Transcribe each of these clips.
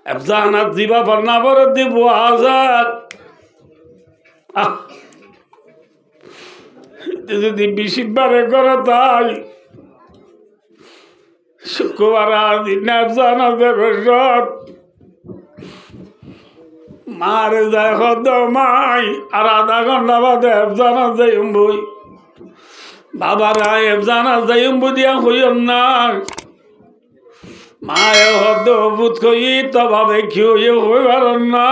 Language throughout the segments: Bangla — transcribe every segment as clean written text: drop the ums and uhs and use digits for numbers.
এফজানাত জিবা পান্না পরে দিব আজাদ যদি 20 বারে করে তাই শুক্রবার দিন এফজানাতে বেশত মারে যায় হদ মাই আর আধা ঘন্টা বাদে এফজানাত যাইম বই বাবারা এফজানাত যাইম বুদিয়া হইম না মায়ে হদ বুত কই তো ভাবে কি হইবার না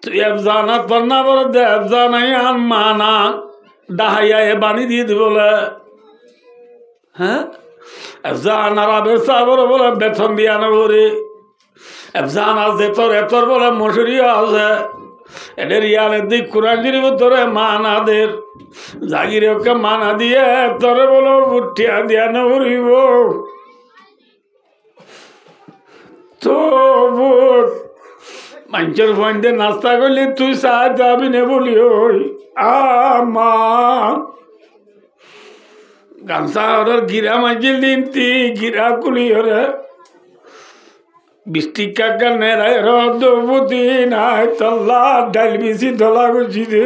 তুই এফজানাত পান্না পরে দে এফজানাই আন মানা ডাহাইয়া এ বানি দিয়ে দি বলে হ্যাঁ এফজানারা বেসা বলে বেতন দিয়া না বলে এফজান আছে তোর এতর বলে মশুরিও আছে এদের ইয়ালের দিক কোরআন শরীফ তোরে মানাদের জাগির ওকে মানা দিয়ে তোরে বলো উঠিয়া দিয়া না উড়িব তো মানুষের ফোন নাস্তা করলে তুই চা যাবি না বলি ওই আমা গামছা ওর গিরা মাঝিল দিন তি গিরা কুলি ওরে বৃষ্টি কাকা নেড়াই রদবতী নাই তল্লা ডাল বেশি ধলা করছি দে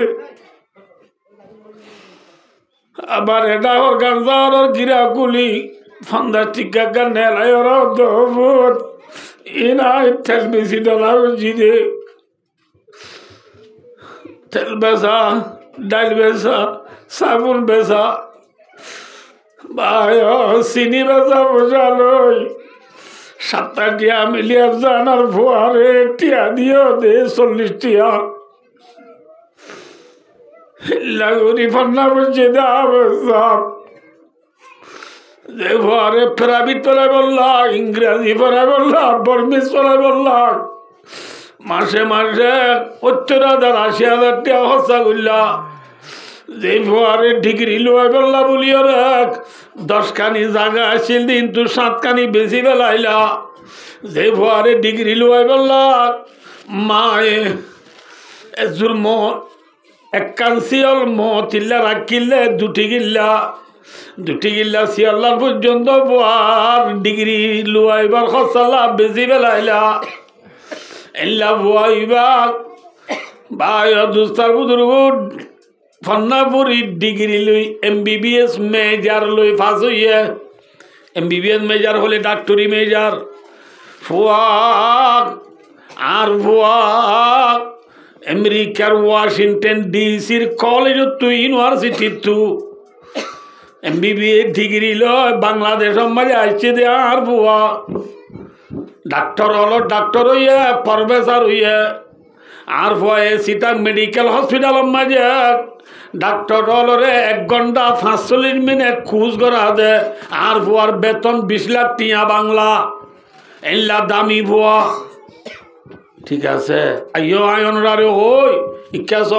আবার এটা ওর গামছা ওর গিরা কুলি ফন্দাস্টিক কাকা নেড়াই রদবত ইনাই তেল বেশি ধলা করছি দে তেল বেচা ডাল বেচা সাবুন বেচা ভাই চিনি বেচা বোঝা লই 7টা টিয়া মিলিয়ে জানার ফুয়ারে টিয়া দিও দে 40 টিয়া লাগুরি ফন্না বুঝে দাবে সব যে ফুয়ারে প্রাইভেট পড়াই বললা ইংরেজি পড়াই বললা বর্মিস পড়াই বললা মাসে মাসে 70,000-80,000 টিয়া খরচা করলা যে ফুয়ারে ডিগ্রি লই বললা বলিও রাখ 10খানি জায়গা আসিল দিন তু 7খানি বেশি বেলাইলা যে ফুয়ারে ডিগ্রি লই বললা মায়ে এজুর মো একখান শিয়ল মো তিল্লা রাখিলে 2টি গিল্লা শিয়ল্লার পর্যন্ত ফুয়ার ডিগ্রি লুয়াইবার খরচালা বেশি বেলাইলা এল্লা ফুয়াইবা ভাই দুস্তার বুদুরগুড ফন্নাপুরি ডিগ্রি লই MBBS মেজর লই পাস হইয়ে MBBS মেজর হলে ডাক্তারি মেজর ফুয়াক আর ফুয়াক আমেরিকার ওয়াশিংটন ডিসির কলেজ তু ইউনিভার্সিটি তু MBBS ডিগ্রি লয় বাংলাদেশ মাঝে আসছে দে আর ফুয়া ডাক্তার হলো ডাক্তার হইয়া প্রফেসর হইয়া আর ফুয়া সিটা মেডিকেল হসপিটাল মাঝে ডাক্তার হলরে 1 ঘন্টা 45 মিনিট খুঁজ করা দে আর ফুয়ার বেতন 20 লাখ টিয়া বাংলা এল্লা দামি ফুয়া ঠিক আছে আইও আয়নরারে হই ইকাস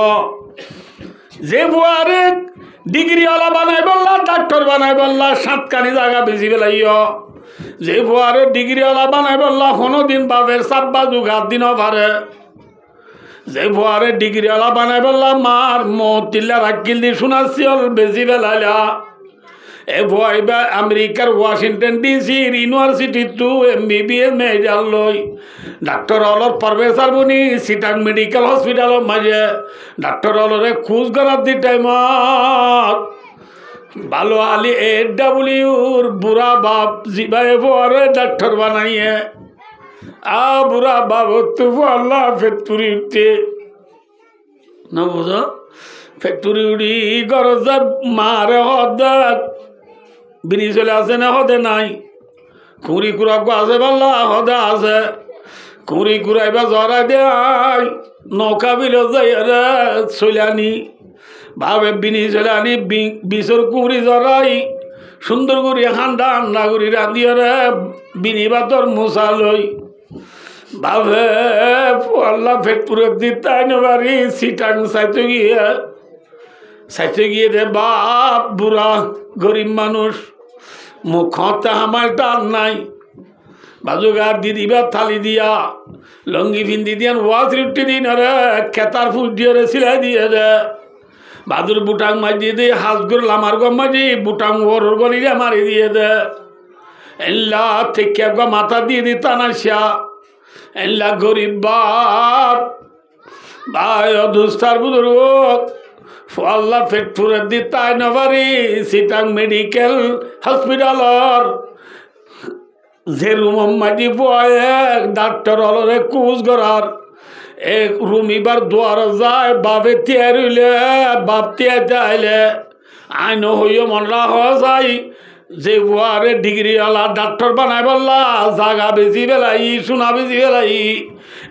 যে ফুয়ারে ডিগ্রি ওয়ালা বানাই বললা ডাক্তার বানাই বললা 7খানি জায়গা বেশি বেলাইও যে ফুয়ারে ডিগ্রি ওয়ালা বানাই বললা কোনোদিন বাপের সাব্বা জুগার দিনও পারে যে ফুয়ারে ডিগ্রি ওয়ালা বানাই বললা মার মতিল্লা রাখিল দি শোনাচ্ছি বেশি বেলাইলা এ ফুয়াইবা আমেরিকার ওয়াশিংটন ডিসির ইউনিভার্সিটি তু MBBS মেজর লই ডাক্তার অলর প্রফেসর বনি সিটাং মেডিকেল হসপিটাল মাঝে ডাক্তার অলরে খোঁজ করার দি টাইমত ভালো আলি AWর বুড়া বাপ জিবাই ফুয়ারে ডাক্তার বানাইয়ে বুড়া বাপ তু আল্লাহ ফ্যাক্টরি উঠতে না বুঝো ফ্যাক্টরি উড়ি গরজ মারে হদ বিনি চলে আছে না হদে নাই খুঁড়ি কুড়াকো আছে বললা হদে আছে খুঁড়ি কুড়াইবা জরা দেয় নৌকা বিল যাই রে চলানি ভাবে বিনি চলানি বিষর কুড়ি জরাই সুন্দর করে হান্ডা হান্ডা করে রাঁধিয়ে রে বিনি বাতর মশা লই ভাবে আল্লাহ ফেটপুরের দিতাই নেবারি সিটাং সাইতে গিয়ে রে বাপ বুড়া গরিব মানুষ মুখতে আমার টান নাই বাজুগার দিদিবার থালি দিয়া লঙ্গি ফিন্দি দিয়ান ওয়াজ রুটি দিন রে খেতার ফুট দিয়ে রে সিলাই দিয়ে রে বাদুর বুটাং মাঝি দিয়ে হাঁসগুর লামার গম মাঝি বুটাং ওর গলিরে মারি দিয়ে দে এল্লা থেকে মাথা দিয়ে দিতা না এল্লা গরিব বাপ ভাই দুস্তার বুজুর্গ আল্লাহ পেট ফুরে দি তাই নবারি সিটাং মেডিকেল হসপিটালর যে রুম মাঝি বয়ে ডাক্তার অলরে কুচ গড়ার এক রুম এবার দুয়ার যায় বাপে তিয়ার হইলে বাপ তিয়ার যাইলে আইন হইও মন রাখা যায় যে বুয়ারে ডিগ্রি আলা ডাক্তার বানাই বললা জাগা বেশি বেলাই সোনা বেশি বেলাই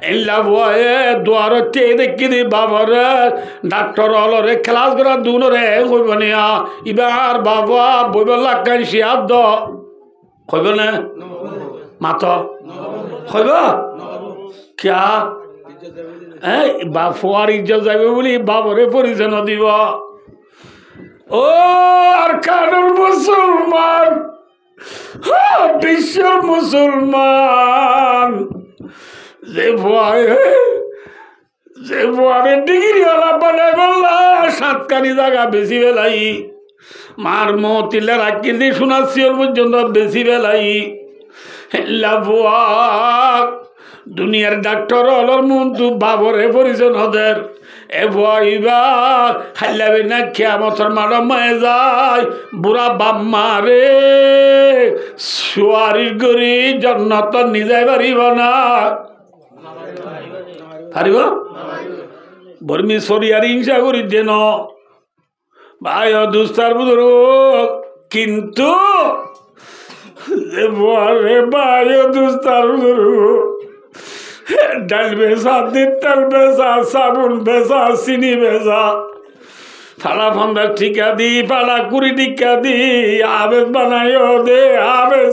এল্লা বুয়ে দুয়ার তে দেখি দি বাবার ডাক্তার অলরে ক্লাস করা দুনরে কইব নিয়া এবার বাবা বইব লাগাই শিয়াদ দ কইব না মাত কইব কিয়া বাপ ফুয়ার ইজ্জত যাবে বলি বাবরে পরিচয় দিব ও আর কানুর মুসলমান বিশ্বের মুসলমান যে ভুয়ারে ডিগ্রি ওলা বানাই বললা সাতকানি জায়গা বেশি বেলাই মার মতিলে রাখি দিয়ে শোনাচ্ছি ওর পর্যন্ত বেশি বেলাই ভুয়া দুনিয়ার ডাক্তার অলর মন তু বাবরে পরিচয় হদের এ ভুয়া খাইলাবে না খেয়ামতর মারা মায়ে যায় বুড়া বাম্মা রে সুয়ারির গরি জন্নত নিজে পারিব না পারিব বর্মি সরিয়ার হিংসা করি যেন ভাই দুস্তার বুধুর কিন্তু ভাই দুস্তার বুধুর ডাল বেচা তেল বেচা সাবুন বেচা চিনি বেচা ফালা ফান্দা টিকা দি ফালা কুড়ি টিকা দি আবেদ বানাইও দে আবেদ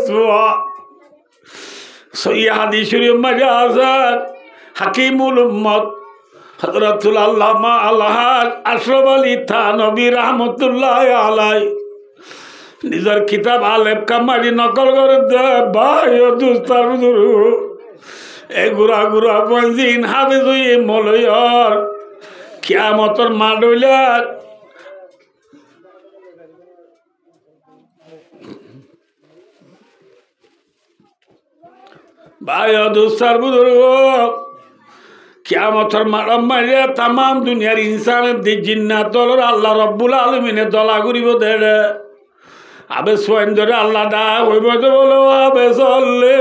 সইয়া হাদিস শরীফ মাঝে আজাদ হাকিমুল উম্মত হযরতুল আল্লামা আলহাজ আশরাফ আলী থানভী রাহমাতুল্লাহ আলাইহি নিজের কিতাব আলেপ কামারি নকল করে দে ভাই দুস্তার বুজুর এ গুড়া গুড়া পঞ্জিন হাফেজ হইয়ে মলয়র কিয়ামতর মাঠ হইলে ভাই দুস্তার বুজুর কিয়ামতর মাঠ মারিয়া তাম দুনিয়ার ইনসানের দি জিন্নাত দলর আল্লাহ রব্বুল আলমিনে দলা ঘুরিব দেড়ে আবে সোয়েন ধরে আল্লাহ ডা হইব বলো আবে চললে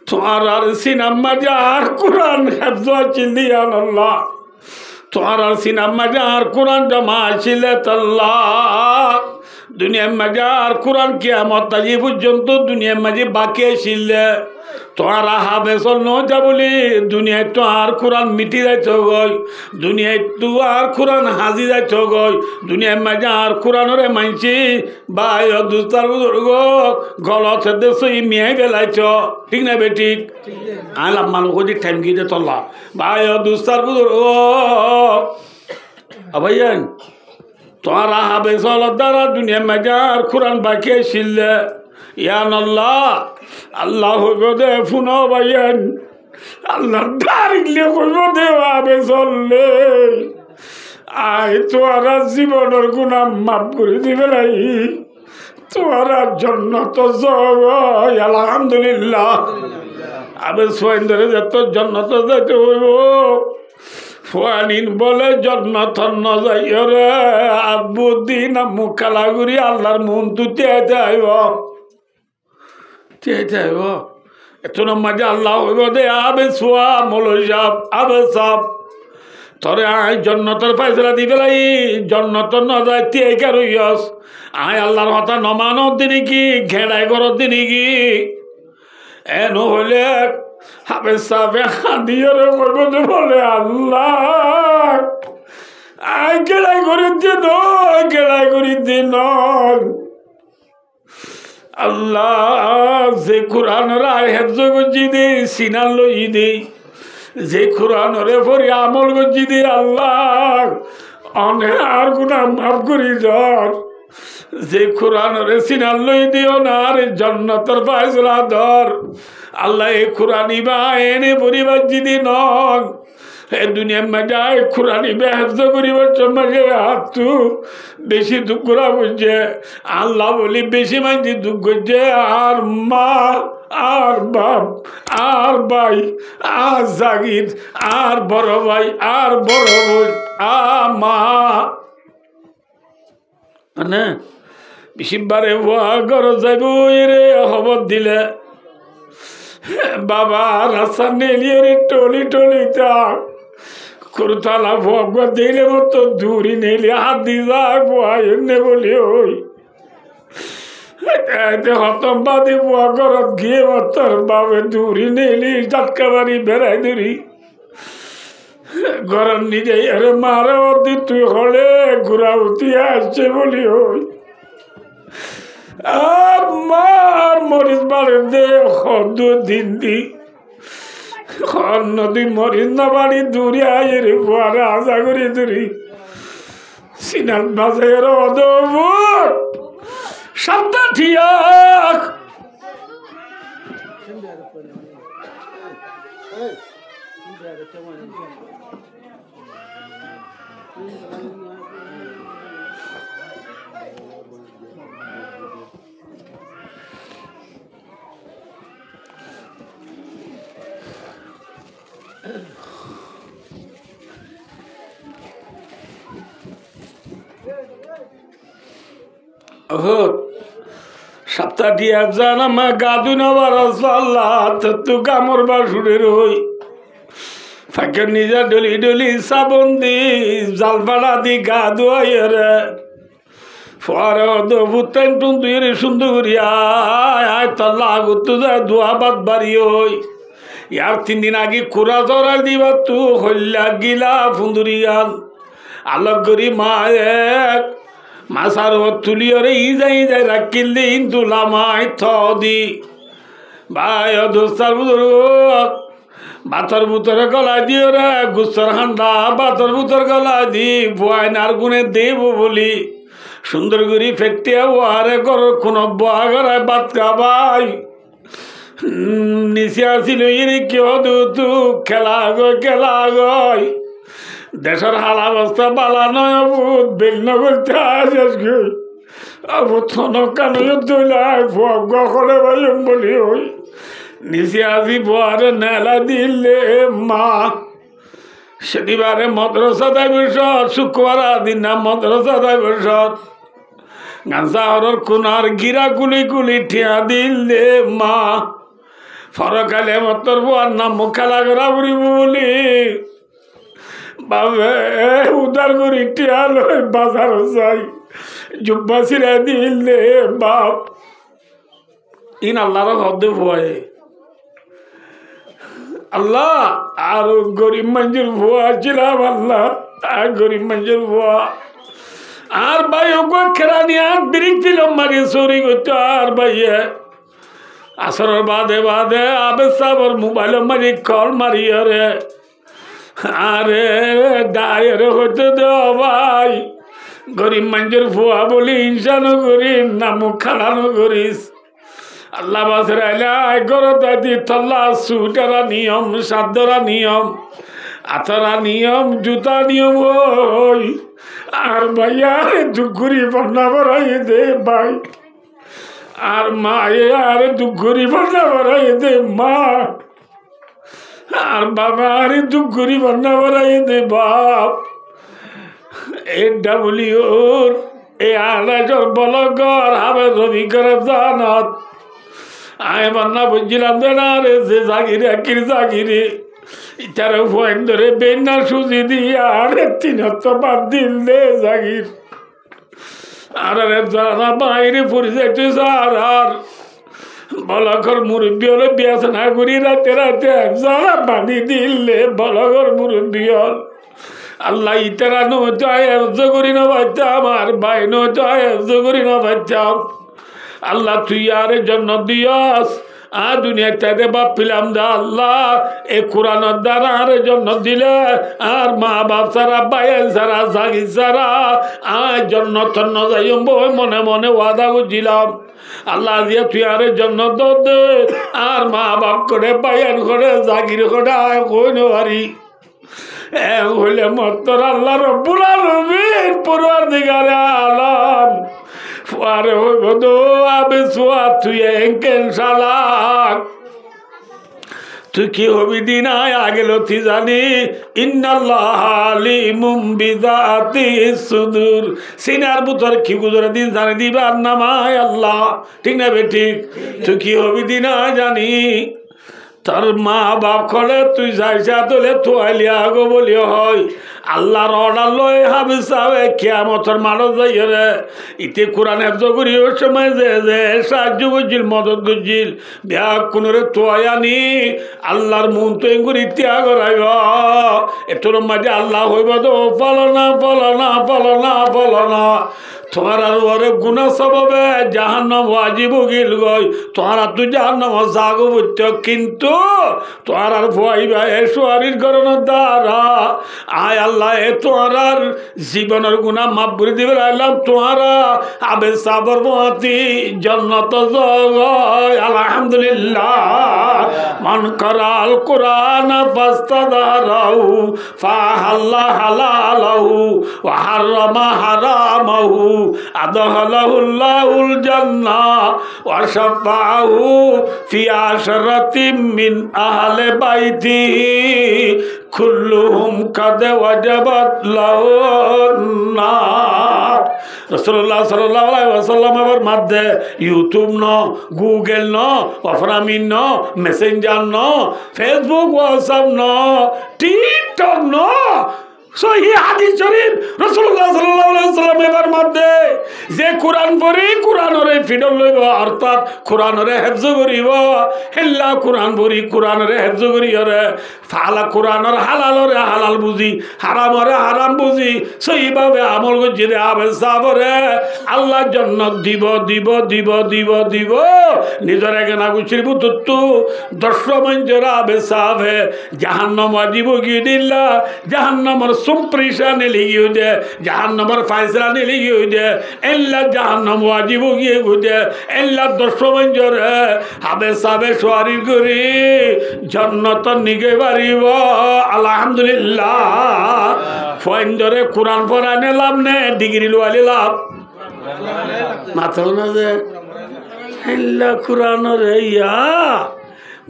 তোমার আর সিনাম্মা যার কোরআন হেফজ চিলিয়ান আল্লাহ তোমার আর সিনাম্মা যার কোরআন জমা ছিলে তাল্লাহ দুনিয়ার মাঝে আর কোরআন কিয়ামত তাজি পর্যন্ত দুনিয়ার মাঝে বাকি ছিলে তোমার হাফেজল ন যা বলি দুনিয়ায় তো আর কোরআন মিটি যাইছ গই দুনিয়ায় তো আর কোরআন হাজি যাইছ গই দুনিয়ার মাঝে আর কোরআনরে মানছি ভাই দুস্তার বুজুর্গ গলত দেশ মিয়াই বেলাইছ ঠিক না বে ঠিক আলাম মানুষ কদি টাইম গিয়ে তল্লা ভাই দুস্তার বুজুর্গ ভাইয়ান তোমার হাফেজল দ্বারা দুনিয়ার মাঝে আর কোরআন বাকি ছিলে ইয়ান আল্লাহ আল্লাহ হইব দে ফুন ভাইয়ান আল্লাহ দাঁড়িয়ে হইব দে আবে চললে আয় তোরা জীবনের গুণা মাফ করে দিবে নাই তোরা জন্য তো জয় আলহামদুলিল্লাহ আবে সোয়েন ধরে যত জন্য তো যেতে হইব ফুয়ানিন বলে জন্নত যাই রে আবুদ্দিন মুখালাগুড়ি আল্লাহর মন তুতে যাইব চাইব এত মাঝে আল্লাহ হইব দে আবে সোয়া মৌলভী সাহ আবে সাহ তরে আয় জন্নতর ফাইসলা দি পেলাই জন্নতর ন যায় তিয়াই কারইয়স আয় আল্লাহর কথা নমানো দিনি কি ঘেড়াই করত দিনি কি এন হইলে হাবে সাবে হাদিয়ে কইব যে বলে আল্লাহ আয় গেড়াই করি দিন গেড়াই করি দিন আল্লাহ যে কোরআন রায় হেফজ গজি দে সিনাল লই দে যে কোরআন রে পড়ি আমল গজি দে আল্লাহ অনে আর গুনাহ মাফ করি যার যে কোরআন রে সিনাল লই দিও না রে জান্নাতের ফয়সালা ধর আল্লাহ এই কোরআনি বা এনে পরিবার জিদি নন এ দুনিয়ার মাঝে কোরআনি বে হেফজ করিবার মাঝে হাতু বেশি দুঃখ করা বুঝছে আল্লাহ বলি বেশি মাঝে দুঃখ করছে আর মা আর বাপ আর ভাই আর জাগির আর বড় ভাই আর বড় বোন মা মানে বেশিবারে ঘর যাইব রে খবর দিলে বাবা রাস্তা নেলিয়ে রে টলি টলি থাক করতালা ভগবান দিলে মতো দূরি নেলি হাত দি যায় ভয় এমনি বলি ওই হতম বাদে বুয়া ঘরত গিয়ে তোর বাবে দূরি নেলি জাটকা বাড়ি বেড়াই দূরি ঘরের নিজে আরে মারে অতি তুই হলে ঘুরা উঠি আসছে বলি ওই মা মরিচ বাড়ি দে দিন দি নদী মরিচ না বাড়ি দূরে আয় রে বুয়ারে আশা করি দূরি সিনাল বাজের অদভুত সপ্তাহ ঠিয়াক সপ্তাহটি একজন আমার গাদু নেবার তু কামর বা শুনে রই ফাঁকে নিজে ডলি ডলি সাবন দি জাল পাড়া দি গা ধুয়াইরে ফরে ভুতেন টুন তুই সুন্দর করিয়া তল্লা আগত যায় ধোয়া বাদ বাড়ি ওই ইয়ার 3 দিন আগে কুড়া জরা দিবা তু হল্লা গিলা ফুন্দুরি গান আলোক করি মা এক মাসার তুলিয়রে ইজাই যায় রাখিলে তুলামাই থদি ভাই দোস্তার বুতর বাতর বুতরে গলায় দিও রে গুসর হান্ডা বাতর বুতর গলায় দি বুয়াইনার গুনে দেব বলি সুন্দর করি ফেটিয়া ওয়ারে কর কোন বুয়া গড়ায় বাত খাবাই নিচে আসিল ইনি কেউ দু খেলা গয় দেশের হাল অবস্থা বালা নয় বুধ বেলনা করতে আসিস বলি ওই নিচে আসি বুয়ারে নেলা দিলে মা শনিবারে মদ্রসা দেয় বসত শুক্রবার দিন না মদ্রসা দেয় বসত গাঁজা হরর কোনার গিরা কুলি কুলি ঠিয়া দিলে মা ফরকালে মতর বুয়ার নাম খেলা করা বুড়িব বলি বাবে উদার করি টিয়া লই বাজার যাই জুব্বা ছিড়ে দিলে বাপ ইন আল্লাহর হদ ভয়ে আল্লাহ আর গরিব মঞ্জুর ভুয়া ছিলাম আল্লাহ আর গরিব মঞ্জুর ভুয়া আর ভাই ওকে খেরানি আর বিরিক ছিল মারি চুরি করতো আর ভাইয়ে আসরের বাদে বাদে আবে সাবর মোবাইল মারি কল মারি রে আরে দায়ের হতে দেওয়া ভাই গরিব মঞ্জুর ভুয়া বলি ইনসানও করি নাম খাড়ানো করিস আল্লাহ বাসের আইলাই গরো দাদি তল্লা সুটারা নিয়ম সাদরা নিয়ম আতরা নিয়ম জুতা নিয়ম ওই আর ভাইয়া দুগুরি বন্যা বড়াই দে ভাই আর মা আর দুগুরি বন্যা বড়াই দে মা আর বাবা আর দুগুরি বন্যা বড়াই দে বাপ এ ডাবলিউর এ আলাজর বলগর হবে রবি করে জানাত আয় বন্যা বুঝছিলাম যে না রে যে জাগিরে আকির জাগিরে ইটার ফয়েন ধরে বেন্না সুজি দিয়া আরে 3 বাদ দিলে জাগির আর জানা বাইরে পড়ে যাইতে আর বলগর মুরব্বী হলে বিয়াস না করি রাতে রাতে যারা বানি দিলে বলগর মুরব্বী হল আল্লাহ ইতারা নয় করি না বাচ্চাম আর ভাই নয় করি না বাচ্চাম আল্লাহ তুই আর জন্য দিয়াস আর দুনিয়া তাদের বাপ পিলাম দা আল্লাহ এ কোরআনের দ্বারা আর জন্য দিলে আর মা বাপ সারা বাইল সারা জাগি সারা আর জন্য তন্ন যাই মনে মনে ওয়াদা করছিলাম আল্লাহ দিয়া তুই আর জন্য দে আর মা বাপ করে বাইন করে জাগির করে আয় কই নারি হইলে মত্তর আল্লাহ রব্বুল আলামিন পরওয়ারদিগারে আলাম ফুয়ারে হইব দো আবে সোয়া তুই এঙ্কেন শালাক তুই কি হবি দিন আগে লতি জানি ইন্নাল্লাহ আলিমুম বিযাতি সুদূর সিনার ভিতর কি গুজরে দিন জানি দিবার নামায় আল্লাহ ঠিক না বেঠিক তুই কি হবি দিন জানি তোর মা বাপ করে তুই যাইছা তোলে তোয়ালিয়া গো বলি হয় আল্লাহর অর্ডার লয় হাবিজ সাহেব কিয়ামতের মানব যাই রে ইতে কোরআন হেফজ করি ওই সময় যে যে সাহায্য করছিল মদত করছিল বিয়া কোনরে তোয়ানি আল্লাহর মন তো এগুলি ত্যাগ করাইব এতোর মাঝে আল্লাহ হইব তো ফলনা ফলনা ফলনা ফলনা তোমার আর ওরে গুণা সবাবে জাহান্নাম ওয়াজিব গিল গই তোমার তুই জাহান্নাম জাগো বুঝতে কিন্তু তোমার আর ভয়াইবা এ সোয়ারির করণের দ্বারা আয় আল্লাহ এ তোমার আর জীবনের গুণা মাফ করে দিবে আল্লাহ তোমার আবে সাবর মতি জন্নত জয় আলহামদুলিল্লাহ মান করাল কোরআন ফাস্তাদারাহু ফাহাল্লা হালালাহু ওয়া হারামা হারামাহু আদহালাহুল্লাহুল জান্নাহ ওয়া শাফাআহু ফি আশরাতিম মিন আহলে বাইতিহি কুল্লুহুম কাদ ওয়াজাবাত লাহুন নার রাসূলুল্লাহ সাল্লাল্লাহু আলাইহি ওয়াসাল্লামের মধ্যে ইউটিউব ন গুগল ন অফরামিন ন মেসেঞ্জার ন ফেসবুক হোয়াটসঅ্যাপ ন টিকটক ন সহি হাদিস শরীফ রাসূলুল্লাহ সাল্লাল্লাহু আলাইহি ওয়াসাল্লামের মধ্যে যে কোরআন পড়ি কোরআনরে ফিডল লইব অর্থাৎ কোরআনরে হেফজ করিব হেল্লা কোরআন পড়ি কোরআনরে হেফজ করিয়রে ফালা কোরআনর হালালরে হালাল বুঝি হারামরে হারাম বুঝি সহিভাবে আমল করছি রে আবে সাবরে আল্লাহ জান্নাত দিব দিব দিব দিব দিব নিজের এখানে গুছির বুতুত্তু দর্শমঞ্জরা আবে সাবে জাহান্নাম ওয়াজিব গিয়ে দিল্লা জাহান্নামর सुम्प्रीशाने लिखी हुई है जहन्नमर फैसला ने लिखी हुई है एल्ला जहन्नम वाजिब हो गए हुए एल्ला दर्शो मंजर है हबे साबे स्वारी करी जन्नत निगे बारीब अल्हम्दुलिल्लाह फंजरे कुरान पढ़ाने लाभ ने डिग्री लुआले लाभ माथो ना जे एल्ला कुरान रे या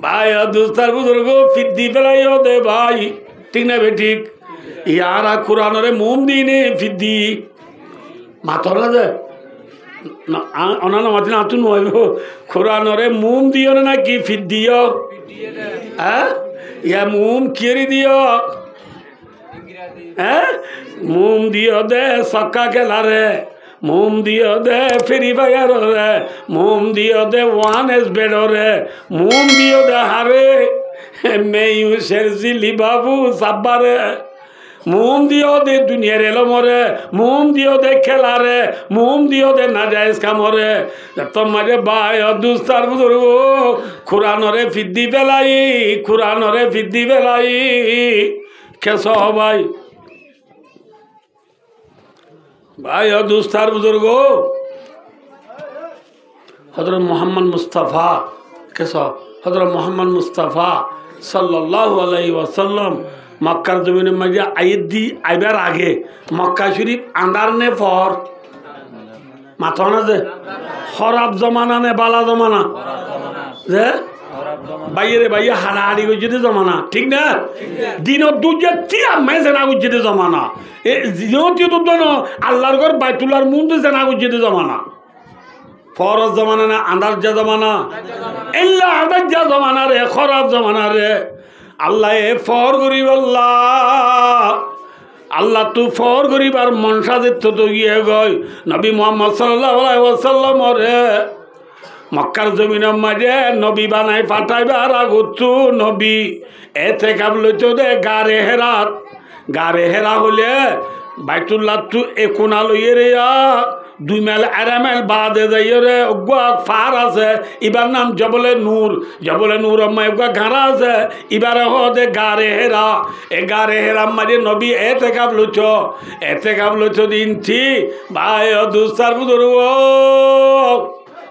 भाई दोस्तार बुजुर्गो फिद्दी फैलाइयो दे भाई ठीक ना बेटिक यारा कुरान रे मोम दीने फिद्दी माथोला दे ना अनाना माथि ना तुन होइबो कुरान रे मोम दियो ना की फिद्दियो हैं या मोम केरी दियो हैं मोम दियो दे सक्का के लारे मोम दियो दे फ्री फायर रे मोम दियो दे वन एस बेड रे मोम दियो दे हारे मैं यूं शेरजिली बाबू साबारे मोम दियो दे दुनिया रे लो मोरे मोम दियो दे खेला रे मोम दियो दे नाजायज काम रे तो मजे भाई दुस्तार बुजुर्गो कुरान रे फिद्दी बेलाई कुरान रे फिद्दी बेलाई कैसा हो भाई भाई दुस्तार बुजुर्गो हजरत मोहम्मद मुस्तफ़ा कैसा हजरत मोहम्मद मुस्तफ़ा सल्लल्लाहु अलैहि वसल्लम मक्कार जमीन मजे आयदी आइबार आगे मक्का शरीफ अंदार ने फर माथोना जे खराब जमाना ने बाला जमाना जे বাইরে বাইরে হাড়াহাড়ি করছে জমানা ঠিক না দিনত দুজে তিয়া মে সেনা করছে জমানা এ জিনতি তো জানো আল্লাহর ঘর বাইতুল্লাহর মুন্দ সেনা করছে জমানা ফরজ জমানা না আন্দার যা জমানা ইল্লা আন্দার যা জমানা রে খারাপ জমানা রে আল্লাহ এ ফর গরিব আল্লাহ আল্লাহ তু ফর গরিব আর মনসা দিত তো গিয়ে গই নবী মুহাম্মদ সাল্লাল্লাহু আলাইহি ওয়াসাল্লাম রে মক্কার জমিনের মাঝে নবী বানাই পাঠাইবার আগতু নবী এতে কাবলত দে গারে হেরা হলে বাইতুল্লাহ তু একুনা লইয়ে রে 2 মাইল আড়াই মাইল বাদে যাইয়ে রে ওগুয়া ফার আছে এবার নাম জবলে নূর আম্মা ওগুয়া ঘাড়া আছে এবারে হদে গারে হেরা এ গারে হেরার মাঝে নবী এতে কাবলত দিন থি ভাই দুস্তার বুদুর্গ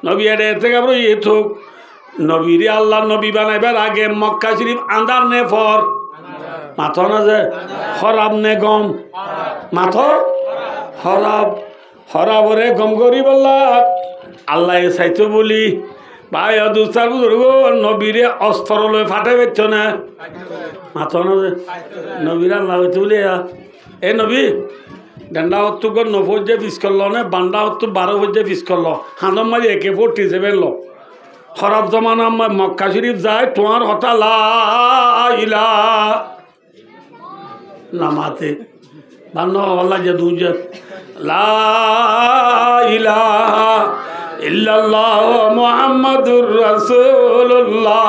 নবী এতে কাবর ইয়ে থুক নবীরে আল্লাহ নবী বানাইবার আগে মক্কা শরীফ আন্দার নে ফর মাথো না যে খরাব নে গম মাথো খরাবরে গম করি বললা আল্লাহ চাইতো বলি ভাই দুস্তার বুজুর্গ নবীরে অস্ত্র লই ফাটে বেচ না মাথা না নবীর আল্লাহ হইতে বলে এ নবী ডান্ডা হত্তু গর 9 পিস করলো না বান্ডা হত্তু 12 পিস করলো হানম মারি AK-47 লো খরাব জমানা মক্কা শরীফ যায় তোমার হতা লা ইলাহা নামাতে বান্ন আল্লাহ যে দুজে লা ইলাহা ইল্লাল্লাহ মুহাম্মাদুর রাসূলুল্লাহ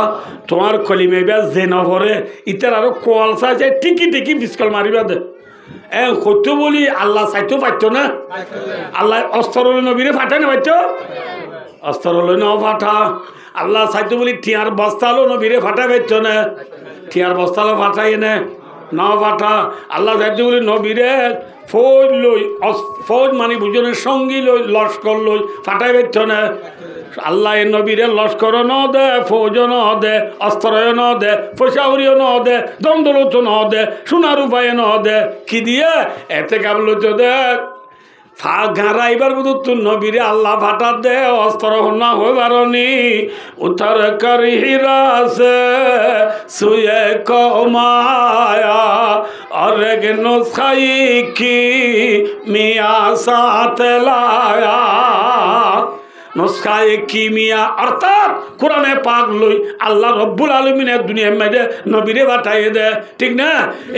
তোমার কলিমে ব্যাস যে নহরে ইতার আরো কোয়াল চাইছে টিকি বিস্কল মারিবা দে কইতো বলি আল্লাহ চাইতো পাইতো না আল্লাহ অস্ত্র নবীরে ফাটা না পাইতো অস্ত্র লই না ফাটা আল্লাহ চাইতো বলি টিয়ার বস্তালো নবীরে ফাটা পাইতো না টিয়ার বস্তালো ফাটাই না না ফাটা আল্লাহ চাইতো বলি নবীরে ফৌজ লই ফৌজ মানে বুঝনের সঙ্গী লই লস্কর লই ফাটাই পাইতো না আল্লাহ নবীরে লস্কর ন দে ফৌজ ন দে অস্ত্র ন দে পয়সাউরিও ন দে দ্বন্দ্বলত ন দে সোনার উপায় ন দে কি দিয়ে এতে কাবল দে ঘাড়া এবার বুধ তুর নবীরে আল্লাহ ফাটার দে অস্ত্র না হইবারনি উত্তর কর হিরাসে সুয়ে কমায়া অরেগ নুসখাই কি মিয়া সাথে লায়া নুসখায়ে কিমিয়া অর্থাৎ কোরআনে পাক লই আল্লাহ রব্বুল আলমিনের দুনিয়ার মাঝে নবীরে বাটাইয়ে দে ঠিক না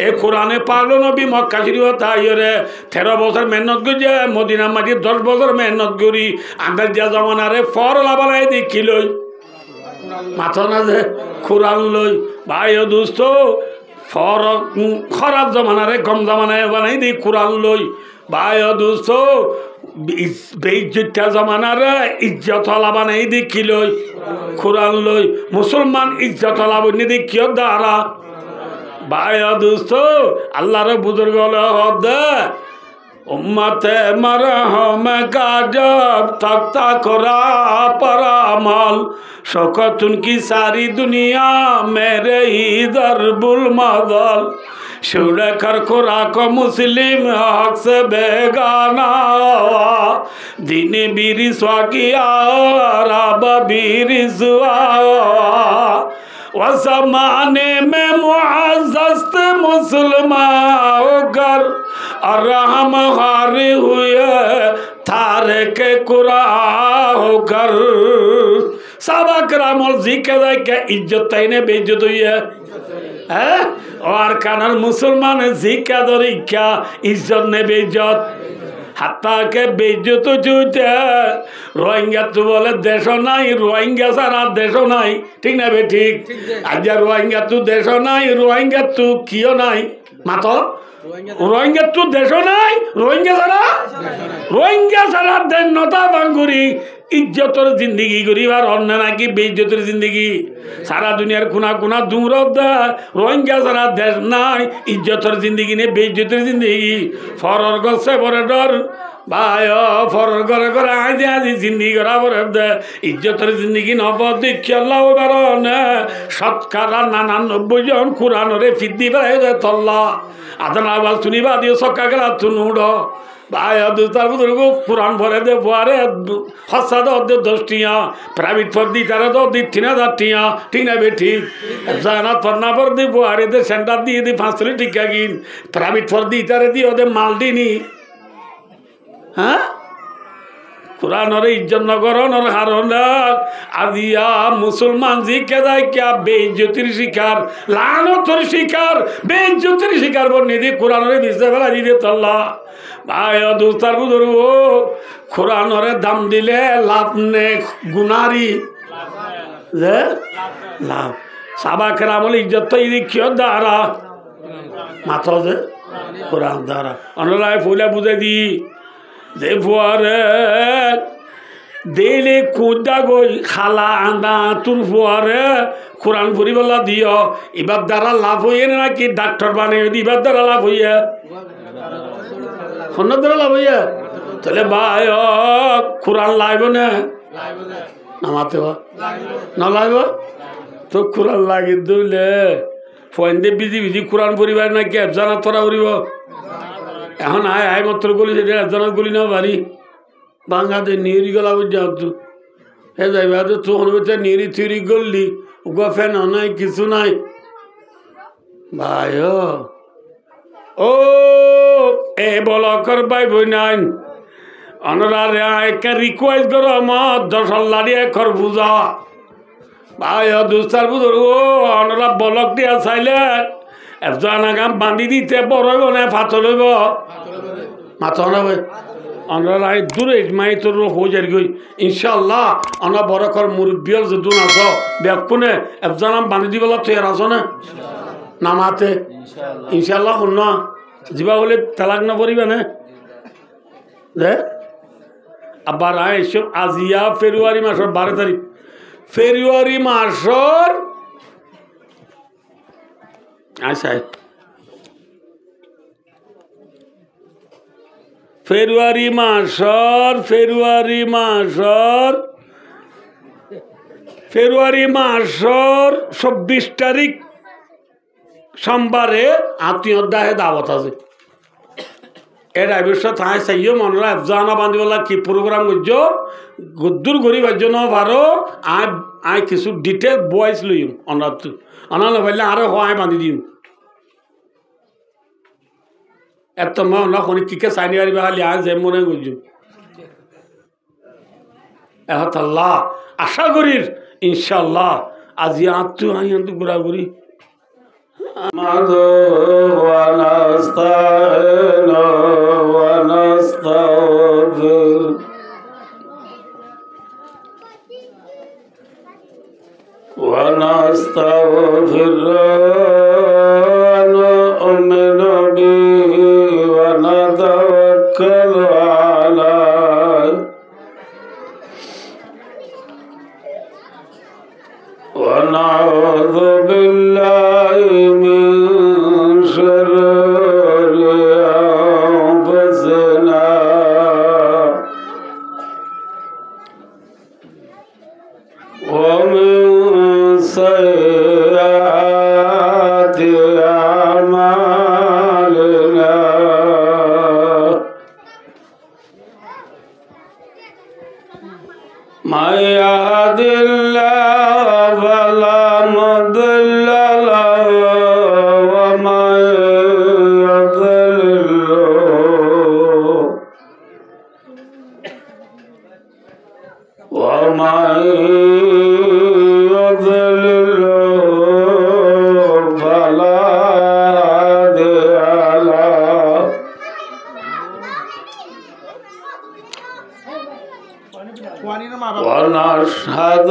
এ কোরআনে পাক লো নবী মক্কা শরীফ তাইরে 13 বছর মেহনত করে মদিনা মাঝে 10 বছর মেহনত করি আন্দাজ যা জমানারে ফর লাবালাই দেখি লই মাথা না যে কোরআন লই ভাই ও দোস্ত ফর খারাপ জমানারে কম জমানায় বানাই দি কোরআন লই ভাই ও দোস্ত বেইজ্জতা জমানারে ইজ্জত লাবা নাই দেখি লই কোরআন লই মুসলমান ইজ্জত লাভ দেখিও দ্বারা ভাই দোস্ত আল্লাহর বুজুর্গ হদ উম্মতে মারহম কাজব তক্তা করা পরামল শকতুন কি সারি দুনিয়া মেরে ইদর বুল মাদল শুনে कर खुराक मुस्लिम हक से बेगाना दिन बीरी स्वाकिया रब बीरी सुआ वसमाने में मुअज़्ज़ज़ मुसलमान होकर और हम हारे हुए थारे के कुरा होकर साहबा करामल जिक्र के इज्जत तैने बेइज्जत हुई है और कानर मुसलमान जिक्र दरी क्या इज्जत ने बेइज्जत হাত্তা কে বেইজ্জত চুইতে রোহিঙ্গা তো বলে দেশ নাই রোহিঙ্গা সারা দেশ নাই ঠিক না বে ঠিক আজ রোহিঙ্গা তো দেশ নাই রোহিঙ্গা তো কিও নাই মাতো রোহিঙ্গা তো দেশ নাই রোহিঙ্গা সারা দেশ নতা বাঙ্গুরি ইজ্জতর জিন্দগি করিবার অন্য নাকি বেইজ্জতের জিন্দগি সারা দুনিয়ার কোনা কোনা দূর রোহিঙ্গা সারা দেশ নাই ইজ্জতর জিন্দগি নে বেইজ্জতের জিন্দগি ফরর গছে পরে ডর ভাই ফরর করে করে আজি আজি জিন্দগি করা পরে ইজ্জতর জিন্দগি নব দেখিয়াল্লাহ বারণ শতকরা 99 জন কোরআনরে ফিদ্দি পায় তল্লা আদনা আওয়াজ শুনিবা দিও সক্কা গেলা তুনুড় ভাই দুস্তার বুজুর্গ কোরআন ভরে দে বুয়ারে হসা দে 10 টিয়া প্রাইভেট পর দি তারা তো দি 3000 টিয়া ঠিক না বে ঠিক জানা তন্না পর দি বুয়ারে দে সেন্টার দিয়ে দি 500 টিকা কিন প্রাইভেট পর দি তারে দি ওদের মাল দিনি হ্যাঁ কোরআনের ইজ্জত নগরনের হারনা আদিয়া মুসলমান জি কেদায় কিয়া বেইজ্জতির শিকার লানতর শিকার বেইজ্জতির শিকার বর্ণিদি কোরআনের বিজে ফেলা দিবে তল্লা ভাই দোস্তার বুজুর্গ কোরআনের দাম দিলে লাভ নে গুনারি যে লাভ সাবা কেরামল ইজ্জত তো ইদিকিও দ্বারা মাত্র যে কোরআন দ্বারা অনলায় ফুলে বুঝে দি যে ফুয়ারে দেলে কুদা গই খালা আন্দা তোর ফুয়ারে কোরআন পড়িবেলা দিও এবার দ্বারা লাভ হইয়ে নাকি ডাক্তার বানিয়ে এবার দ্বারা লাভ হইয়া খন্ড দ্বারা লাভ হইয়া তাহলে ভাই কোরআন লাগবে না নামাতে না লাগবে তো কোরআন লাগি দিলে ফোন দিয়ে বিজি কোরআন পড়িবার নাকি জানা তোরা উড়িব এখন আয় মাত্র গলি যে জানাত গলি না বাড়ি বাংলাদেশ নিয়ে গেলা যাও হে যাইবা তো তখন বেতে নিরি থিরি গল্লি উগা ফেন নাই কিছু নাই ভাই ও এ বলকর ভাই বই নাই অনরা একটা রিকোয়েস্ট করো আমার 10 লাড়িয়ে খরবুজা ভাই দুস্তার বুঝর ও অনরা বলক দিয়া চাইলে একজন আগাম বান্ধি দিতে বড় হইব না ফাতল হইব মাথা হবে অনরা দূরে মাই তোর হয়ে যাই গই ইনশাল্লাহ অনা বড় কর মুরব্বিয়র যদুন আস ব্যাকুনে একজন বান্ধি দিবলা তুই আস না নামাতে ইনশাল্লাহ শুন যা বলে তালাক না পড়িবে না দে আবার এসব আজিয়া ফেব্রুয়ারি মাসের 12 তারিখ ফেব্রুয়ারি মাসের আচ্ছা ফেব্রুয়ারি মাসের 24 তারিখ সোমবারে আত্মীয় দাহে দাওয়াত আছে এর আবিষ্কার থাই চাইও মনরা জানা বান্ধিবলা কি প্রোগ্রাম করছ গদ্দুর গরিবার জন্য ভারো আই কিছু ডিটেল বয়েস লইম অনার নভাইলে আরো হয় বান্ধি দিম এত মা না কোন কিকে চাইনি পারি খালি আজ যে মনে করছুম এহত আল্লাহ আশা করির ইনশাল্লাহ আজি আত্মু আই আন্তু ঘোরাঘুরি ونستغفر ونؤمن به ونتوكل عليه ونعوذ بالله من شرور أنفسنا ومن سيئات أعمالنا من يهد الله فلا مضل له ومن يضلل فلا هادي له ونشهد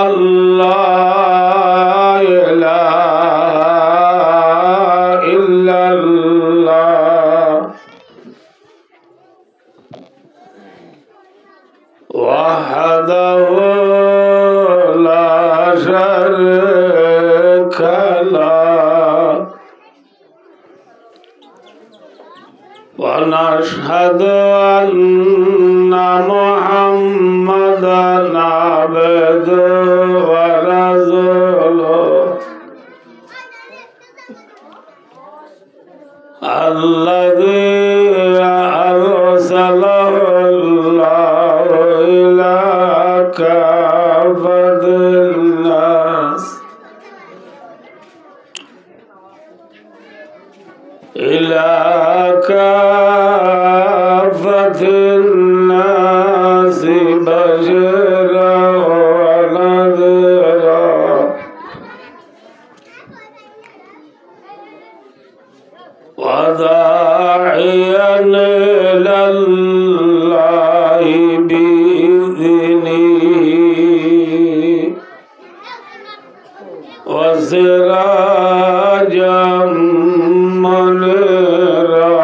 أن لا إله إلا الله وحده لا شريك له ونشهد أن محمدا عبده ورسوله الذي أرسله الله إلى كافة الناس إلى كافة الناس بشيرا ونذيرا وداعيا إلى الله بإذنه وسراجا منيرا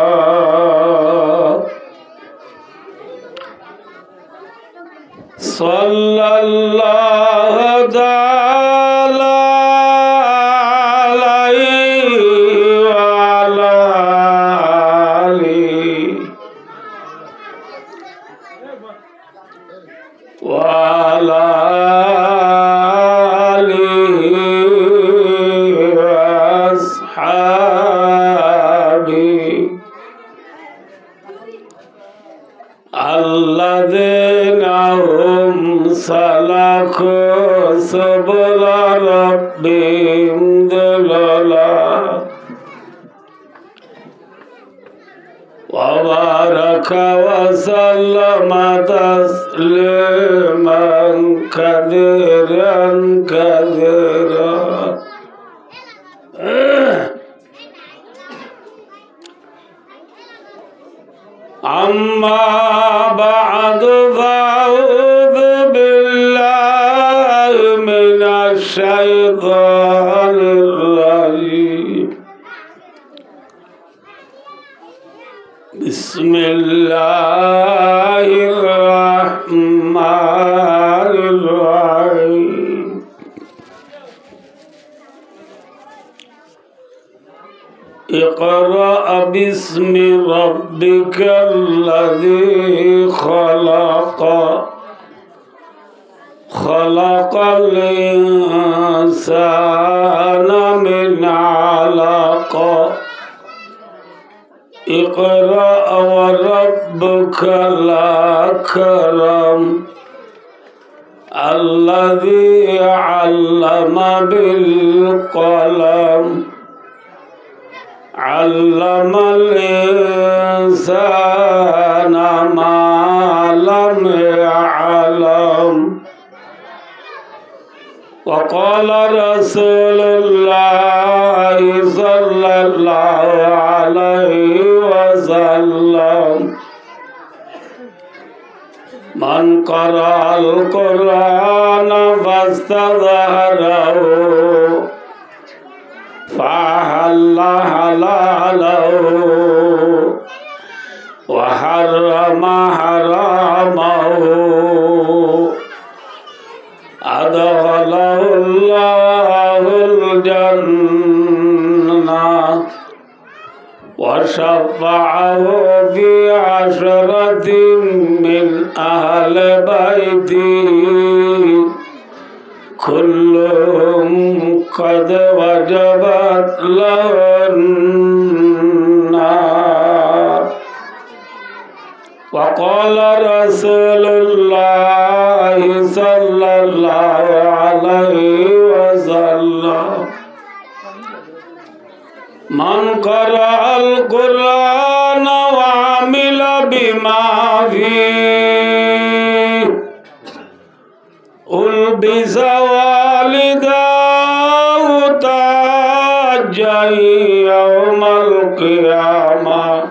صلى الله تعالى عليه وعلى آله وعلى آله وأصحابه الله وبارك وسلم تسليما كثيرا كثيرا أما بعد فأعوذ بالله من الشيطان الرجيم بسم الله الرحمن الرحيم اقرأ باسم ربك الذي خلق خلق الإنسان من علق اقرأ وربك الأكرم الذي علم بالقلم علم الإنسان ما لم يعلم وقال رسول الله صلى الله عليه وسلم من قرأ القرآن فاستظهره فأحل حلاله وحرم حرامه أدخله الله الجنة وشفعه في 10 من أهل بيته كلهم قد وجبت له النار وقال رسول الله صلى الله عليه وسلم من قرأ القرآن وعمل بما فيه ألبس والداه تاجا يوم القيامة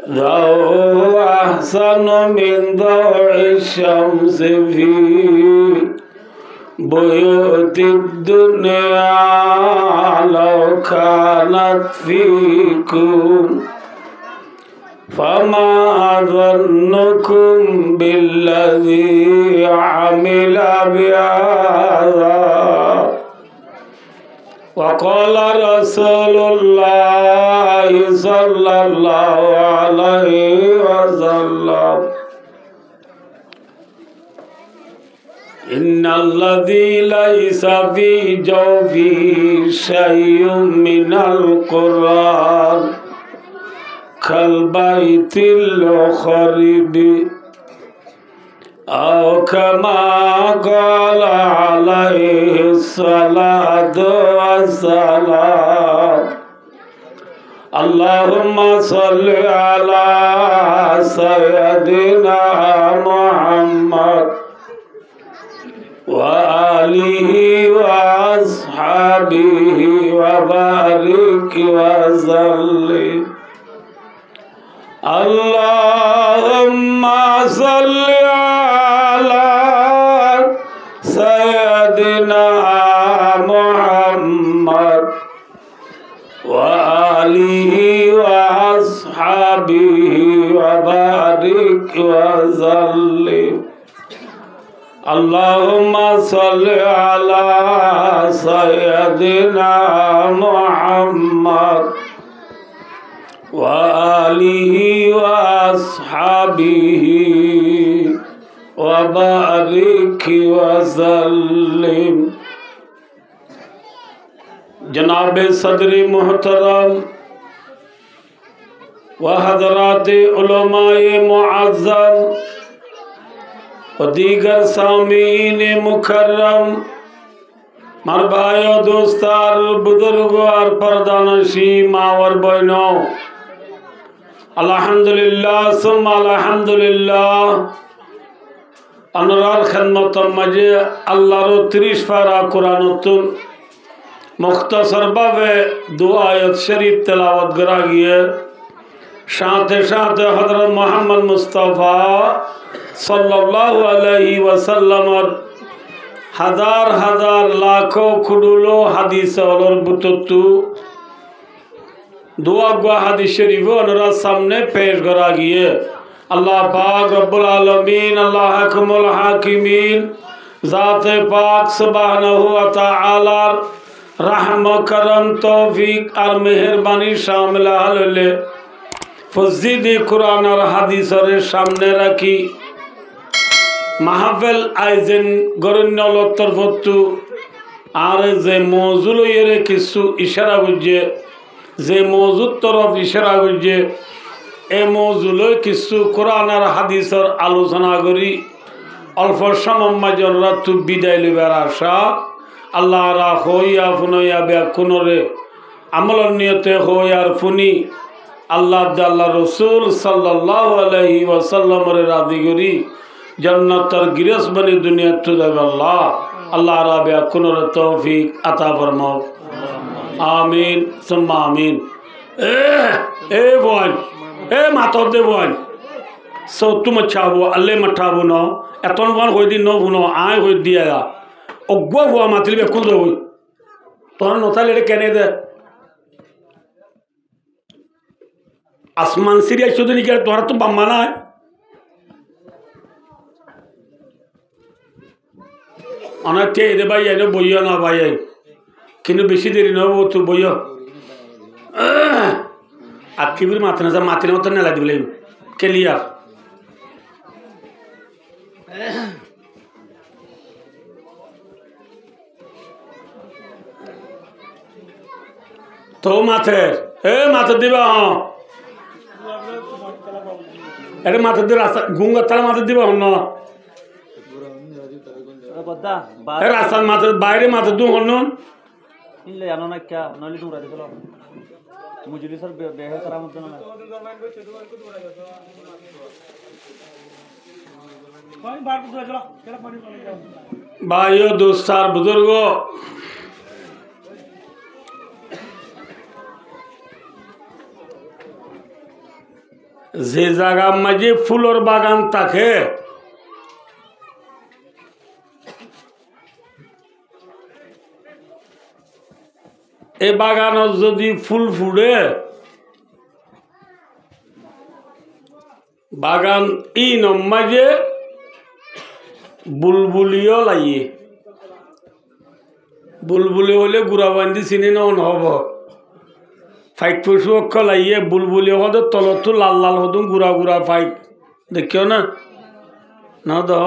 ضوء أحسن من ضوء الشمس في بيوت الدنيا لو كانت فيكم فما ظنكم بالذي عمل بهذا وقال رسول الله صلى الله عليه وسلم إن الذي ليس في جوفه شيء من القرآن كالبيت الخرب أو كما قال عليه الصلاة والسلام اللهم صل على سيدنا محمد وآله وأصحابه وبارك وسلم اللهم صل على سيدنا محمد وآله وأصحابه وبارك وسلم اللهم صل على سيدنا محمد وآله وأصحابه وبارك وسلم जनाब सदर मोहतरम व हजरात उलमाए मुअज़्ज़म व दीगर सामीन मुकर्रम मार भाइयों दोस्तार बुजुर्ग और परदानशी माँ और बहनों अल्हम्दुलिल्लाह सुम्मा अल्हम्दुलिल्लाह अनुरार खिदमत मजे अल्लाहर 30 पारा कुरानुतुन मुख्तसर भावे दो आयत शरीफ तिलावत करा गया साथे साथे हजरत मोहम्मद मुस्तफ़ा सल्लल्लाहु अलैहि वसल्लम और हजार हजार लाखों खुडुलो हदीस और बुतुतु दुआ गुआ हदीस शरीफ अनुरा सामने पेश करा गया अल्लाह पाक रब्बुल आलमीन अल्लाह हकमुल हाकिमीन ज़ात पाक सुब्हानहु व तआला रहम करम तौफीक और मेहरबानी शामिल हले फजीदी कुरान और हदीस सामने रखी महफिल आयोजन गरण्य तरफतु और जे मौजूल ये किसु इशारा गुजे जे मौजूद तरफ इशारा गुजे ए मौजूल किसु कुरान और हदीस आलोचना करी अल्प समय मजन रातु विदाय लिबार आशा अल्लाह रा होया फुनया ब्याकुनरे अमल नियते होयार फुनी अल्लाह अल्लाह रसूल सल्लल्लाहु अलैहि वसल्लम रे राजी करी जन्नतर गिरस बनी दुनिया तुदब अल्लाह अल्लाह रा ब्याकुनरे तौफीक अता फरमाओ आमीन सुम्मा आमीन ए बोन ए मातो दे बोन सो तुम चाबो अल्ले मठाबो न एतन वन होय दिन न बुनो आय होय दिया ओग्गो हुआ मातली बे कुल होई तोरा नोता लेडे केने दे आसमान सिरिया शुद्ध निकल तोरा तो बम्माना है अनते दे भाई ये बोइयो ना भाई किनु बेशी देरी न वो तू बोइयो आपकी भी मातने से मातने उतरने लग गए के लिया तो माथे ए माथे दिबा हाँ अरे माथे दे रास्ता गुंगा तला माथे दिबा हम ना अरे रास्ता माथे बाहरे माथे दूँ हम ना इल्ले यानो ना क्या नली दूँ रात चलो मुझे सर बेहद करा मत ना भाइयों दोस्तार बुजुर्गों जे जगह मजे फूल और बागान ताके ए बागान जदि फूल फुड़े बागान इन मजे बुलबुलियो लाइए बुलबुली होले गुराबांदी चिनी नहब फाइक पुषु लाइए बुलबुली हद तलत लाल लाल हद गुरा गुरा फाइक देखियो ना न दह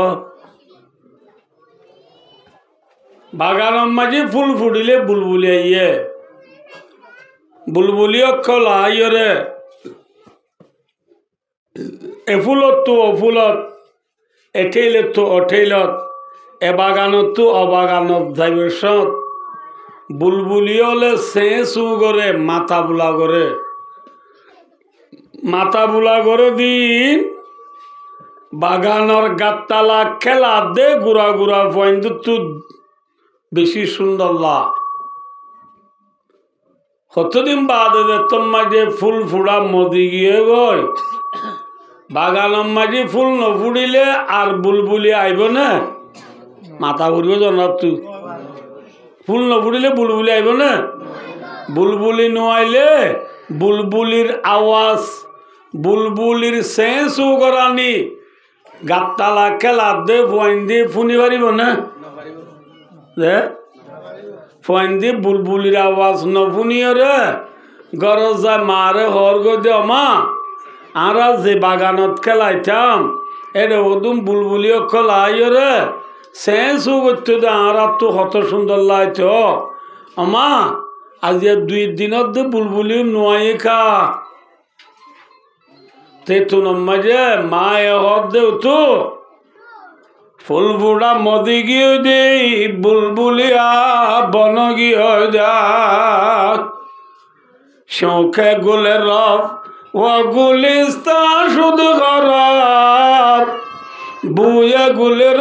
बागान मजी फूल फुड़िले बुलबुली आइए बुलबुली लाई रे एफुलत तो अफुलत एठेलत तो अठेलत ए बागानत तो अबागानत जाइबसत बुलबुलियोले से सुगरे माथा बुला करे दिन बागानर गातला खेला दे गुरा गुरा पॉइंट तू बेशी सुंदर ला कतदिन बाद तुम मजे फुल फुड़ा मोदी गए गई बागान मजे फुल न फुड़िले और बुलबुली आइब ना माथा घुरब जन तू फुल न फुड़िले बुलबुली आइब ना बुलबुली नुआइले बुलबुलिर आवाज बुलबुलिर सेंस उगरानी गातला खेला दे पॉइंट दे फुनी पारिब ना फैंदी बुलबुलिर आवाज न फुनियो रे गरजा मारे हर गो दे मा आरा जे बागानत खेलाइताम एरे ओदुम बुलबुलियो खेलाइयो रे सेंसु गत्तो दे आरा तो हत सुंदर लाइतो अमा आज ये 2 दिनत दे बुलबुली नुआई खा ते तुन मजे माए हद दे तो ফুল ফুটা মদি গিয়ে দেই বুলবুলিয়া বন গিয়ে যা শৌখে গুলের রব ও গুলিস্তা শুধু খরাব বুয়ে গুলের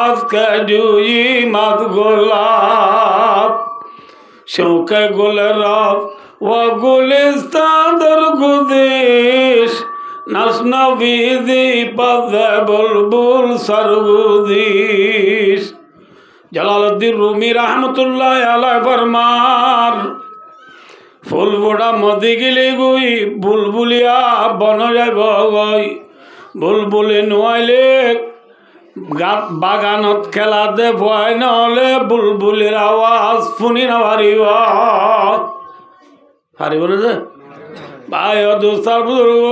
আজকে জুই মাত গোলাপ শৌখে গুলের রব ও গুলিস্তা দরগুদিস নাসনা বিধি পদে বুলবুল সরগুদিস জালালউদ্দিন রুমি রহমতুল্লাহ আলাইহি ফরমান ফুল ফোটা মদি গিলি গুই বুলবুলিয়া বন যাইব গই বুলবুলি নোয়াইলে বাগানত খেলা দে ভয় নহলে বুলবুলির আওয়াজ শুনি না পারিব পারিব না যে ভাই দোস্তার বুজুর্গ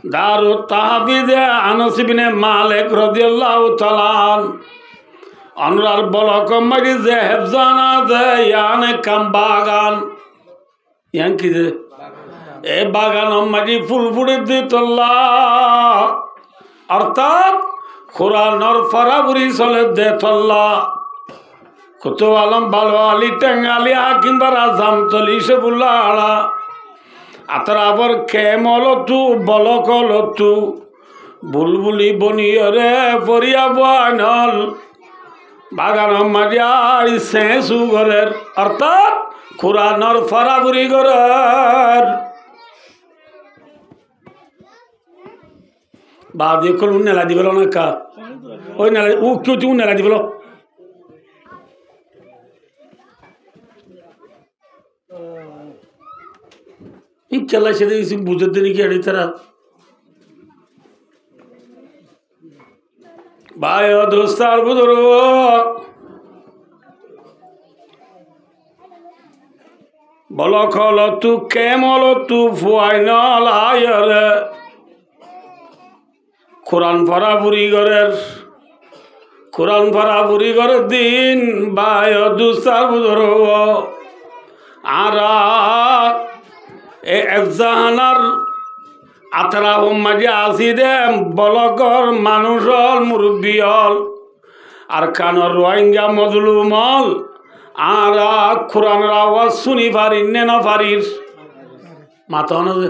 দারু তাহাবিদে আনস ইবনে মালিক রাদিয়াল্লাহু তাআলা অনুরার বলক মারি যে হেফজানা দে ইয়ানে কাম বাগান ইয়ান কি দে এ বাগান মারি ফুল ফুড়ে দিতল্লা অর্থাৎ কোরআনর ফরাবুরি চলে দে তল্লা কত আলম ভালো আলী টেঙ্গালি হাকিমবার আজাম তলিশে বুল্লাড়া আতরাবর কেমলতু বলকলতু বুলবুলি বনিয়রে পরিয়া বানল বাগান মারিয়ার সেসু ঘরের অর্থাৎ কোরআনর ফরাবুরি ঘরের বাদি কল নেলা দিবল না কা ওই নেলা ও কিউ নেলা দিবল চলা সেটা বুঝতে নাকি আড়ি তারা ভাই দোস্তার বুজুর্গ বলকল তু কেমল তু ফুয়াইনল আয়রে কোরআন ফরাবুরি ঘরের কোরআন ফরাবুরি ঘরের দিন ভাই দোস্তার বুজুর্গ আর এফজাহানার আতরা মাঝে আসি দে বলকর মানুষ হল মুরব্বী হল আর কানর রোহিঙ্গা মজলুম হল আর কোরআনের আওয়াজ শুনি পারিস নে না পারিস মাথা না যে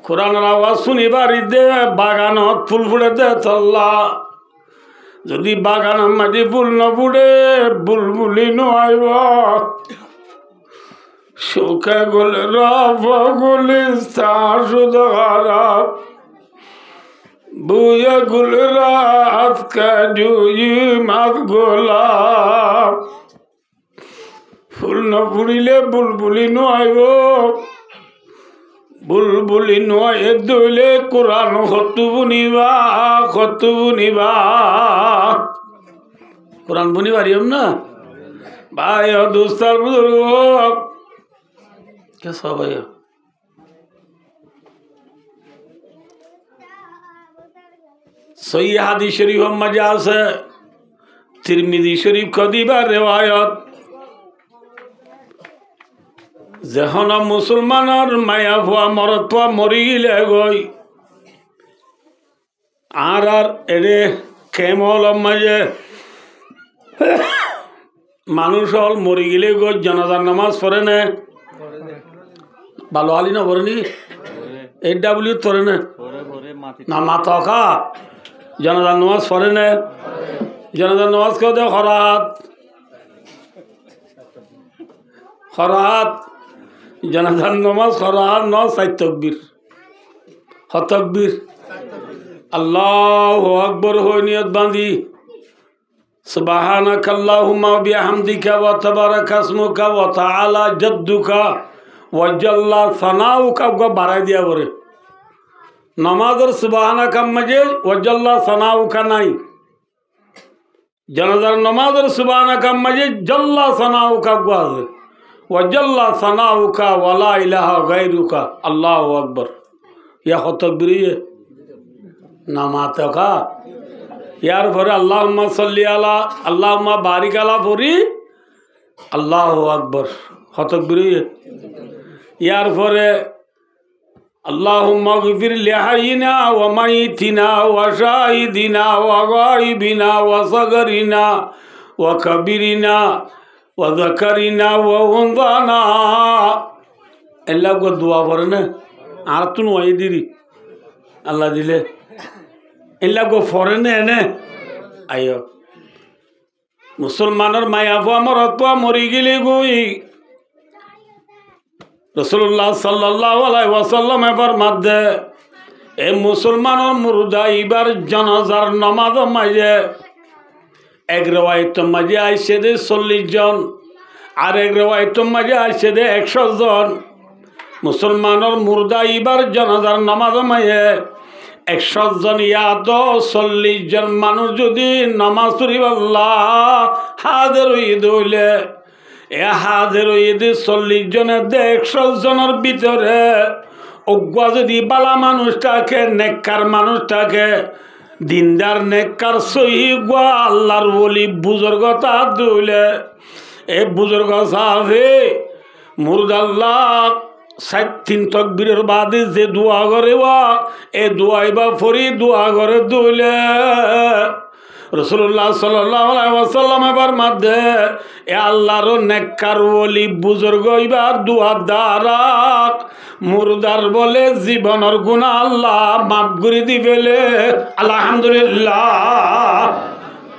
কোরআনের আওয়াজ শুনি পারিস দে বাগানত ফুল ফুড়ে দে চল্লা যদি বাগান মাঝে ফুল ন ফুড়ে বুলবুলি নয় শোকে গোলে রব গুলিস্তান শুধু খারাপ বুয়ে গুলে আজকে জুই মাত গোলাপ ফুল ন ফুরিলে বুলবুলি নয় বুলবুলি নয় দইলে কোরআন খতু বুনিবা কোরআন বুনি পারিম না ভাই দোস্তার বুজুর্গ क्या सब है सही हादीस शरीफ मजा से तिरमिजी शरीफ कदीबा रिवायत जहन मुसलमानर माया हुआ मरत मरी गिले गई आर एडे केमल मजे मानुष हल मरी गिले गई जनाजार नमाज पढ़े ने ভালো আলি না বলেনি AW তোরে না মাথা খা জনাজার নামাজ পড়ে না জনাজার নামাজ কেউ দেয় খরাত জনাজার নামাজ খরাত ন সাই তকবীর হতকবীর আল্লাহু আকবার হই নিয়ত বাঁধি সুবহানাকা আল্লাহুম্মা বিহামদিকা ওয়া তাবারাকা ইসমুকা ওয়া তাআলা জাদ্দুকা वजल्ला सनाऊ का बाराय दिया बोरे नमाज और सुबहाना का मजे वजल्ला सनाऊ का नहीं जनाजार नमाज और सुबहाना का मजे जल्ला सनाऊ का गुआज वजल्ला सनाऊ का वला इलाहा गैरू का अल्लाह अकबर या हो तकबीर है नमाते का यार भरे अल्लाहुम्मा सल्ली अला अल्लाहुम्मा बारिक अला बोरी अल्लाह अकबर हो तकबीर है यार परे আল্লাহুম্মা গফির লিহাইনা ওয়া মাইতিনা ওয়া শাহিদিনা ওয়া গায়িবিনা ওয়া সাগরিনা ওয়া কাবিরিনা ওয়া যাকারিনা ওয়া উনসানা। এল্লা গো দোয়া পড়ে না আর তুন ওই দিরি আল্লাহ দিলে এল্লা গো পড়ে না এনে আইও মুসলমানের মায়া আমার অতয়া মরি গেলি গুই রাসূলুল্লাহ সাল্লাল্লাহু আলাইহি ওয়াসাল্লাম এবার মাঝে এই মুসলমানের মুর্দা এবার জানাজার নামাজ মাঝে এক রিওয়ায়াত মাঝে আইছে দে 40 জন আর এক রিওয়ায়াত মাঝে আইছে দে 100 জন মুসলমানের মুর্দা এবার জানাজার নামাজ মাঝে 100 জন ইয়াদ 40 জন মানুষ যদি নামাজ পড়িব আল্লাহ হাজির হইতে হইলে এ হাজির হইতে 40 জনের 100 জনের ভিতরে অজ্ঞা যদি বালা মানুষটাকে নেককার মানুষটাকে দিনদার নেককার সহি গা আল্লাহর ওলি বুজুর্গতা দইলে এ বুজুর্গ সাহাবে মুর্দাল্লাহ 3 তাকবীরের বাদে যে দোয়া করে এ দোয়াইবা ফরি দোয়া করে দইলে রাসূলুল্লাহ সাল্লাল্লাহু আলাইহি ওয়াসাল্লাম এবার মধ্যে এ আল্লাহর নেককার ওলি বুজুর্গ এবার দোয়া দ্বারা মুর্দার বলে জীবনের গুনাহ আল্লাহ মাফ করে দিবেলে আলহামদুলিল্লাহ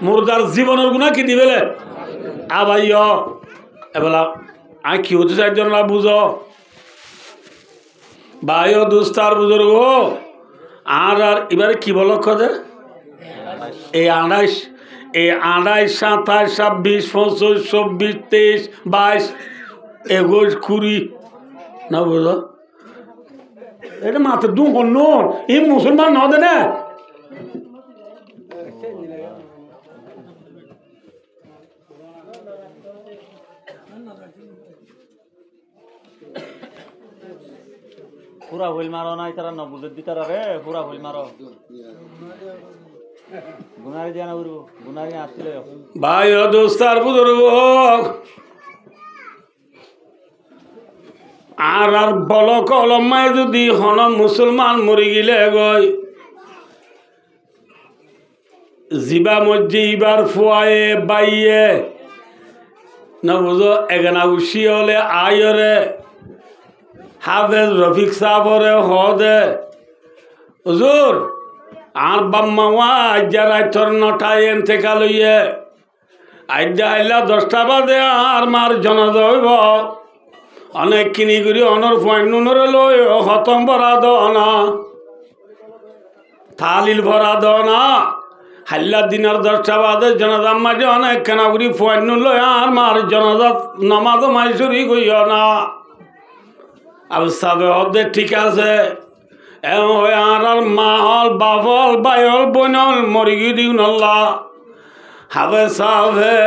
মুর্দার জীবনের গুনাহ কি দিবেলে আবাইও এবলা আই কি হতে চাই জন না বুঝো ভাইও দুস্তার বুজুর্গ আর এবারে কি বলো কদে এই 28 27 26 25 26 23 22 21 20 না বুঝো এটা মাত্র 2 হল এই মুসলমান ন দে না পুরা হইল মারো নাই তারা ন বুঝে দি তারা রে পুরা হইল মারো গুনারি জানা উরু গুনারি আসলে ভাই ও দোস্তার বুজুর্গ আর বল কলমায় যদি হন মুসলমান মরি গেলে গই জিবা মধ্যে ইবার ফুয়ায়ে বাইয়ে না বুঝো এগানা উশি হলে আয়রে হাফেজ রফিক সাহরে হদে হুজুর আর বাম্মা আজ্জা রাইতর 9টায় এনতেকাল হইয়ে আজ্জা আইলা 10টা বাজে আর মার জনাজা হইব অনেক কিনি করি অনর পয়নুনরে লই খতম ভরা দনা থালিল ভরা দনা হাল্লা দিনের 10টা বাজে জনাজা মাঝে অনেক কেনা করি পয়নু লই আর মার জনাজা নামাজ মাইসুরি কইও না আবসাবে হদে ঠিক আছে আর মা হল বাপ হল বাই হল বোন হল মরি দিন আল্লাহ হাবে সাবে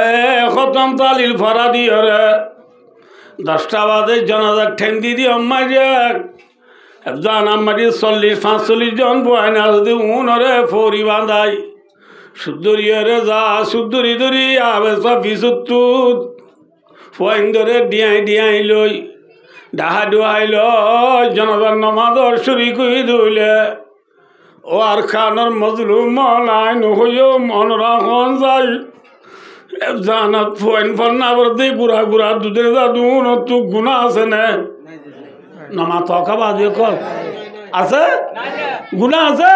খতম তালিল ফরা দিও রে 10টা বাজে জনাজার ঠেং দিদি আম্মা যাক জান আম্মাটি 40-45 জন বয়না যদি উনরে ফরি বাঁধাই সুন্দরী রে যা সুন্দরী দরি আবে সব বিশুদ্ধ ফোয়াইন ধরে ডিয়াই লই ডাহা ডুয়াইল জনগণ নমাজর শুরি কই দইলে ও আর খানোর মজলুম মলাইন হইও মন রাখন যাই জানাত ফোন ফন্না বরতে গুড়া গুড়া দুধের দাদুন তু গুণা আছে না নামা তকা বাজে কল আছে গুণা আছে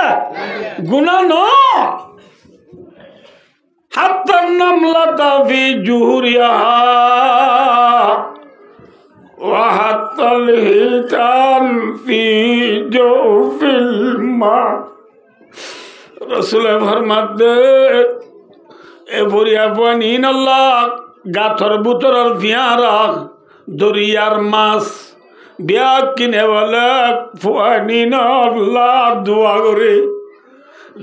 গুণা ন হাত্তান নামলাতা ফি জুহুরিয়া وحتى الهيتان في جوف الماء رسول فرماتے এ বরিয়া পানিন আল্লাহ গাথর বুতরর ফিয়ারা দরিয়ার মাছ বিয়া কিনে বলে ফুয়ানিন আল্লাহ দোয়া করে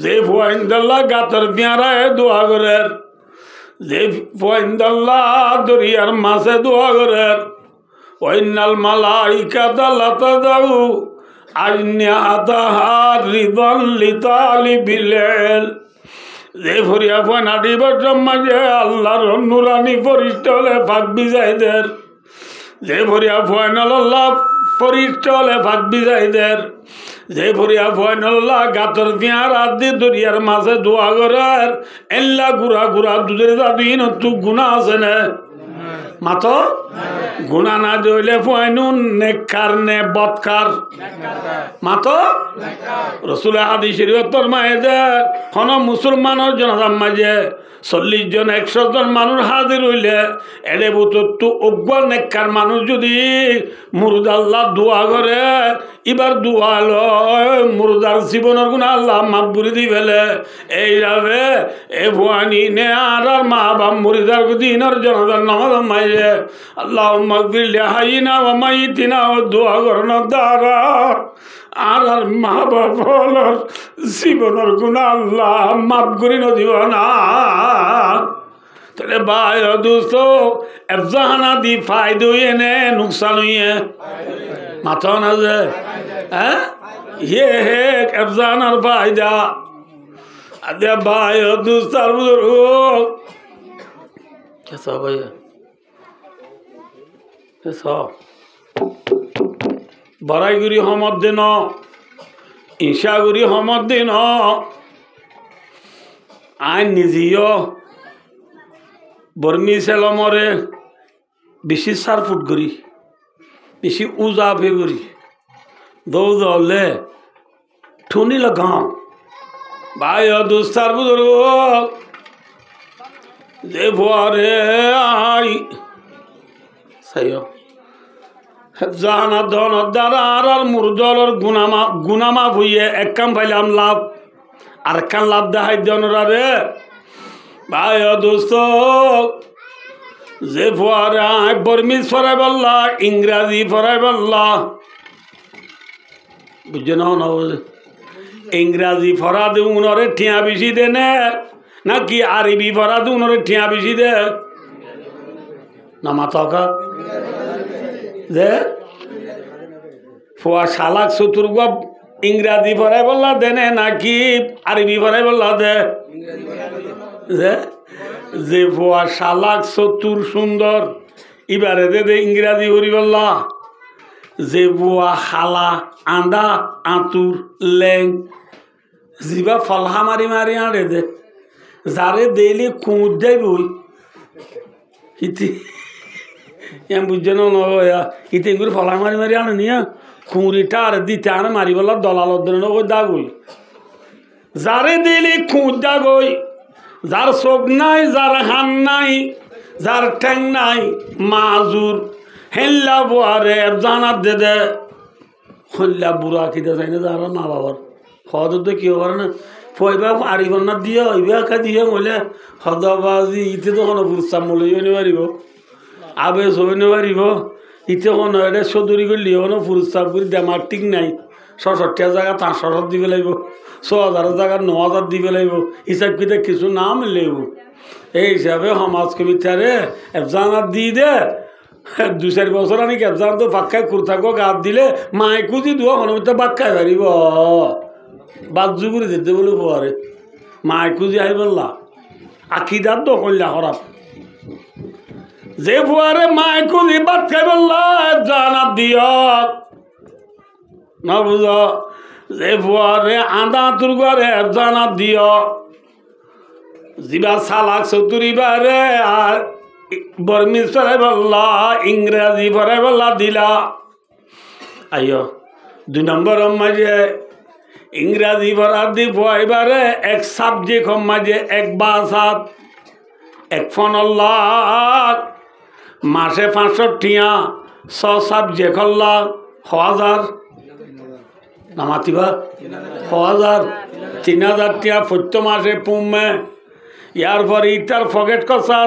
যে ফুয়াইন্দাল্লাহ গাথর ফিয়ারা দোয়া করে যে ফুয়াইন্দাল্লাহ দরিয়ার মাছে দোয়া করে ওয়াইনাল মালাইকাতা লাতাদাউ আজনিয়াতাহা রিদাল লিতালিবিল ইলম যে ফরিয়া ফানা দিবার মাঝে আল্লাহর নুরানি ফরিস্তা হলে পাক বিজাইদের যে ফরিয়া ফানা আল্লাহ পরিচলে ফাঁক বিজাইদের যে ভরিয়া ফয়নল্লা গাতর পিয়া রাত দিয়ে দরিয়ার মাঝে দোয়া করার এল্লা গুড়া গুড়া দুধের দাদিন তু গুণা আছে না মাতো গুণা না দিলে ফয়নুন নেককার নে বৎকার মাতো রসুল হাদিসের উত্তর মায়েদের হন মুসলমানের জনতার মাঝে 40 জন 100 জন মানুষ হাজির হইলে এরে বুতু অজ্ঞ নেককার মানুষ যদি মুরদাল্লাহ দোয়া করে এবার দোয়া লয় মুরদার জীবনের গুণ আল্লাহ মাফ করে দি ফেলে এইভাবে এ ভুয়ানি নে আর মা বাপ মুরিদার দিনের জনতার নামাজ মাইরে আল্লাহ মাগফির হাইনা ওয়া মাইতিনা ও দোয়া করন দ্বারা আর মা বাবার জীবনের গুণ আল্লাহ মাফ করে দিব না তাহলে ভাই দোস্ত এফজাহানা দি ফায়দা এনে নুকসান হইয়ে মাথা না যে হ্যাঁ ये है एफजानार फायदा अदे भाई दोस्त और बुजुर्गों कैसा भैया कैसा बराईगुरी हमद दिन ईशागुरी हमद दिन आइन निजियो बर्मी सेलमरे बेशी सार फुट गरी बेशी उजा फे गरी दो दौले ठुनी लगाओ भाई दोस्तार बुजुर्ग जे फुआरे आई सही हो জানা ধন দ্বারা আর মুরদলর গুনামা ভুইয়ে এক কাম পাইলাম লাভ আর কান লাভ দেখাই দেনরা রে ভাই দোস্ত যে ফুয়ারে আয় বর্মিজ ফরাই বললা ইংরাজি ফরাই বললা বুঝছে না বুঝে ইংরাজি ফরা দে উনরে ঠিয়া বেশি দে নাকি আরবি ফরা দে উনরে ঠিয়া বেশি দে না মাথা যে ফুয়া শালাক চতুর্গ ইংরাজি ফরাই বললা দেনে নাকি আরবি ফরাই বললা দে যে ফুয়া শালাক চতুর সুন্দর এবারে দে দে ইংরাজি হরি বললা যে বুয়া খালা আন্দা আঁতুর লেং জিবা ফলহা মারি মারি আঁড়ে দে যারে দেলি কুঁত যাই বই ইতি এম বুঝছে না ইতি করে ফলহা মারি মারি আনে নিয়া খুঁড়িটা আর দিতে আনে মারি বললা দলালত দেন ওই দাগই যারে দেলি খুঁত দাগই যার চোখ নাই যার হান নাই যার ঠ্যাং নাই মাজুর হেল্লা বুয়ারে জানাত দে দে হল্লা বুড়া কিতে চাই না যারা মা বাবার হদ তো কি হবার না ফইবা আরিব না দিয়ে হইবা একা দিয়ে মলে হদবাজি ইতে তো কোনো পুরস্কার মলে হইতে পারিব আবেশ হইতে পারিব ইতে কোনো এটা চৌধুরী করলি কোনো পুরস্কার করে দেমার ঠিক নাই ৬৬ জায়গা ৫০০ দিবে লাগব ৬০০০ জায়গা ৯০০০ দিবে লাগব হিসাব কিতে কিছু না মিলব এই হিসাবে সমাজ কমিটারে জানাত দি দে ২-৪ বছর আনি কেপজান তো পাক্কায় কুর্তাকো গাত দিলে মাই কুজি দুয়া হনুমিতে বাক্কায় পারিব বাজু করে দিতে বলে পরে মাই কুজি আই বললা আকিদার তো কল্যা খারাপ যে ফুয়ারে মাই কুজি বাদ খাই বললা জানাত দিয় না বুঝ যে ফুয়ারে আদা তুরগারে জানাত দিয় জিবা সালাক ৭০ বারে আর বর্মিজ ফরাই বললা ইংরাজি ফরাই বললা দিলা আইয় ২ নম্বর মাঝে ইংরাজি ফরা দিব এবারে এক সাবজেক্ট মাঝে এক বাসাত এক ফনল্লাহ মাসে ৫০০ টিয়া ৬ সাবজেক্ট হল্লা ১,০০০ নামাতিবা ১,০০০ ৩,০০০ টিয়া প্রত্যেক মাসে পুমে ইয়ার পরে ইটার পকেট কষা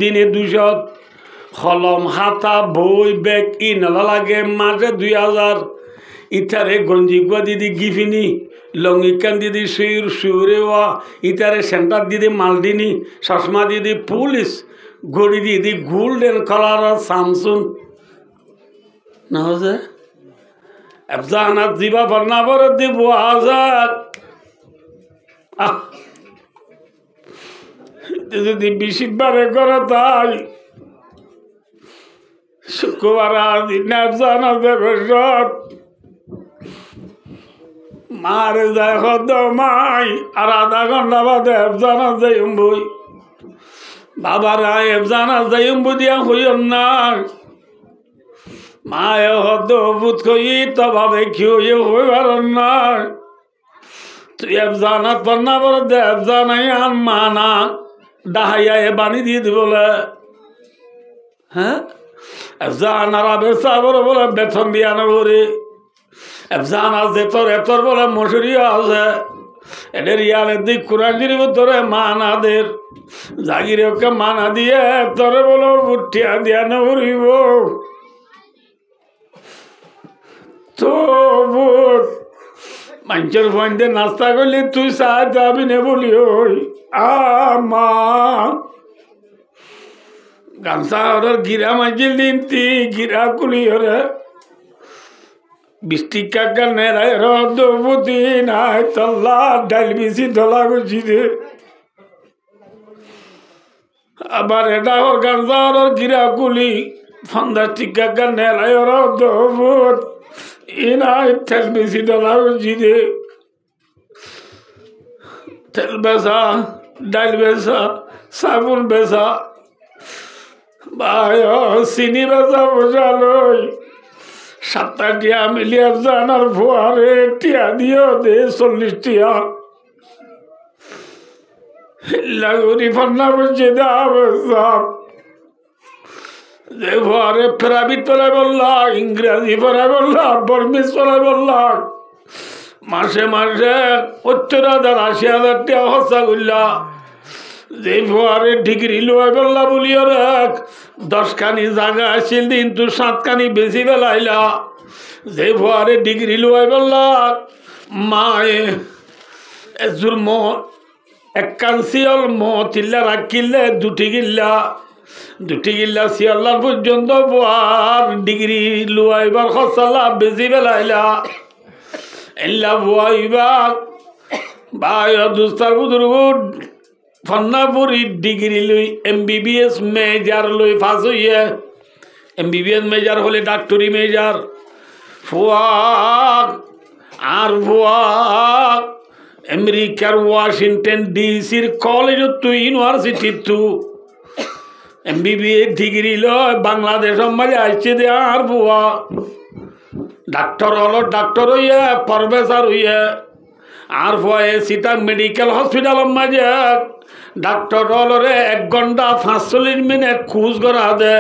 দিনে ২০০ কলম হাতা বই ব্যাগ ই নলা লাগে মাসে ২,০০০ ইটারে গঞ্জি গুয়া দিদি গিফিনি লঙ্গিকান দিদি সুরে ওয়া ইটারে সেন্টার দিদি মালদিনি চশমা দিদি পুলিশ ঘড়ি দিদি গোল্ডেন কালার সামসুন না হচ্ছে এফজাহানাত জিবা বর্ণাবর দিব আজাদ যদি ২০ বারে করে তাই শুক্রবার দিন জানা যাবে সব মারে যায় হদ মাই আর আধা ঘন্টা বাদে জানা যাই বই বাবারা জানা যাই দিয়া হইম না মায়ে হদ বুধ কই তো ভাবে কেউ হইবার না তুই জানাত পার না বলে দেব জানাই আন মানা ডাহাইয়া এ বানি দিয়ে দি বলে হ্যাঁ জানারা বেসা বলে বলে বেতন দিয়া না বলে জানা যে তোর এতর বলে মশুরিও আছে এদের ইয়ালের দিক কোরআন শরীফ তোরে মানাদের জাগির ওকে মানা দিয়ে তোরে বলো উঠিয়া দিয়া না উড়িব তো মানুষের ফোন নাস্তা করলে তুই চা যাবি না বলি ওই আমা গামছা ওর গিরা মাঝিল দিন তি গিরা কুলি ওরে বৃষ্টি কাকা নেড়াই রদবতী নাই তল্লা ডাল বেশি ধলা করছি রে আবার এটা ওর গামছা ওর গিরা কুলি ফন্দাস্টিক কাকা নেড়াই রদবত ইনাই তেল বেশি ধলা করছি রে তেল বেচা ডাল বেচা সাবুন বেচা ভাই চিনি বেচা বোঝা লই 7টা টিয়া মিলিয়ে জানার ভুয়ারে টিয়া দিও দে 40 টিয়া লাগুরি ফন্না বুঝে দাবে সব যে ভুয়ারে প্রাইভেট পড়াই বললা ইংরেজি পড়াই বললা বর্মিস পড়াই বললা মাসে মাসে 70,000-80,000 টিয়া খরচা করলা যে ভুয়ারে ডিগ্রি লই বললা বলিও রাখ 10খানি জায়গা আসিল দিন তুই 7খানি বেশি বেলাইলা যে ভুয়ারে ডিগ্রি লই বললা মায়ে এজুর মো একখান শিয়ল মো চিল্লা রাখিলে দুটি গিল্লা শিয়ল্লার পর্যন্ত ভুয়ার ডিগ্রি লুয়াইবার খরচালা বেশি বেলাইলা এল্লা ভুয়াইবার ভাই দুস্তার বুদুরগুড ফন্নাপুরি ডিগ্রি লই MBBS মেজর লই পাস হইয়া MBBS মেজর হলে ডাক্তারি মেজর ফুয়াক আর ফুয়াক আমেরিকার ওয়াশিংটন ডিসির কলেজ তু ইউনিভার্সিটি তু MBBS ডিগ্রি লয় বাংলাদেশ মাঝে আসছে দে আর ফুয়া ডাক্তার হলো ডাক্তার হইয়া প্রফেসর হইয়া আর ফুয়া সিটা মেডিকেল হসপিটাল মাঝে ডাক্তার হলরে 1 ঘন্টা 45 মিনিট খুঁজ করা দে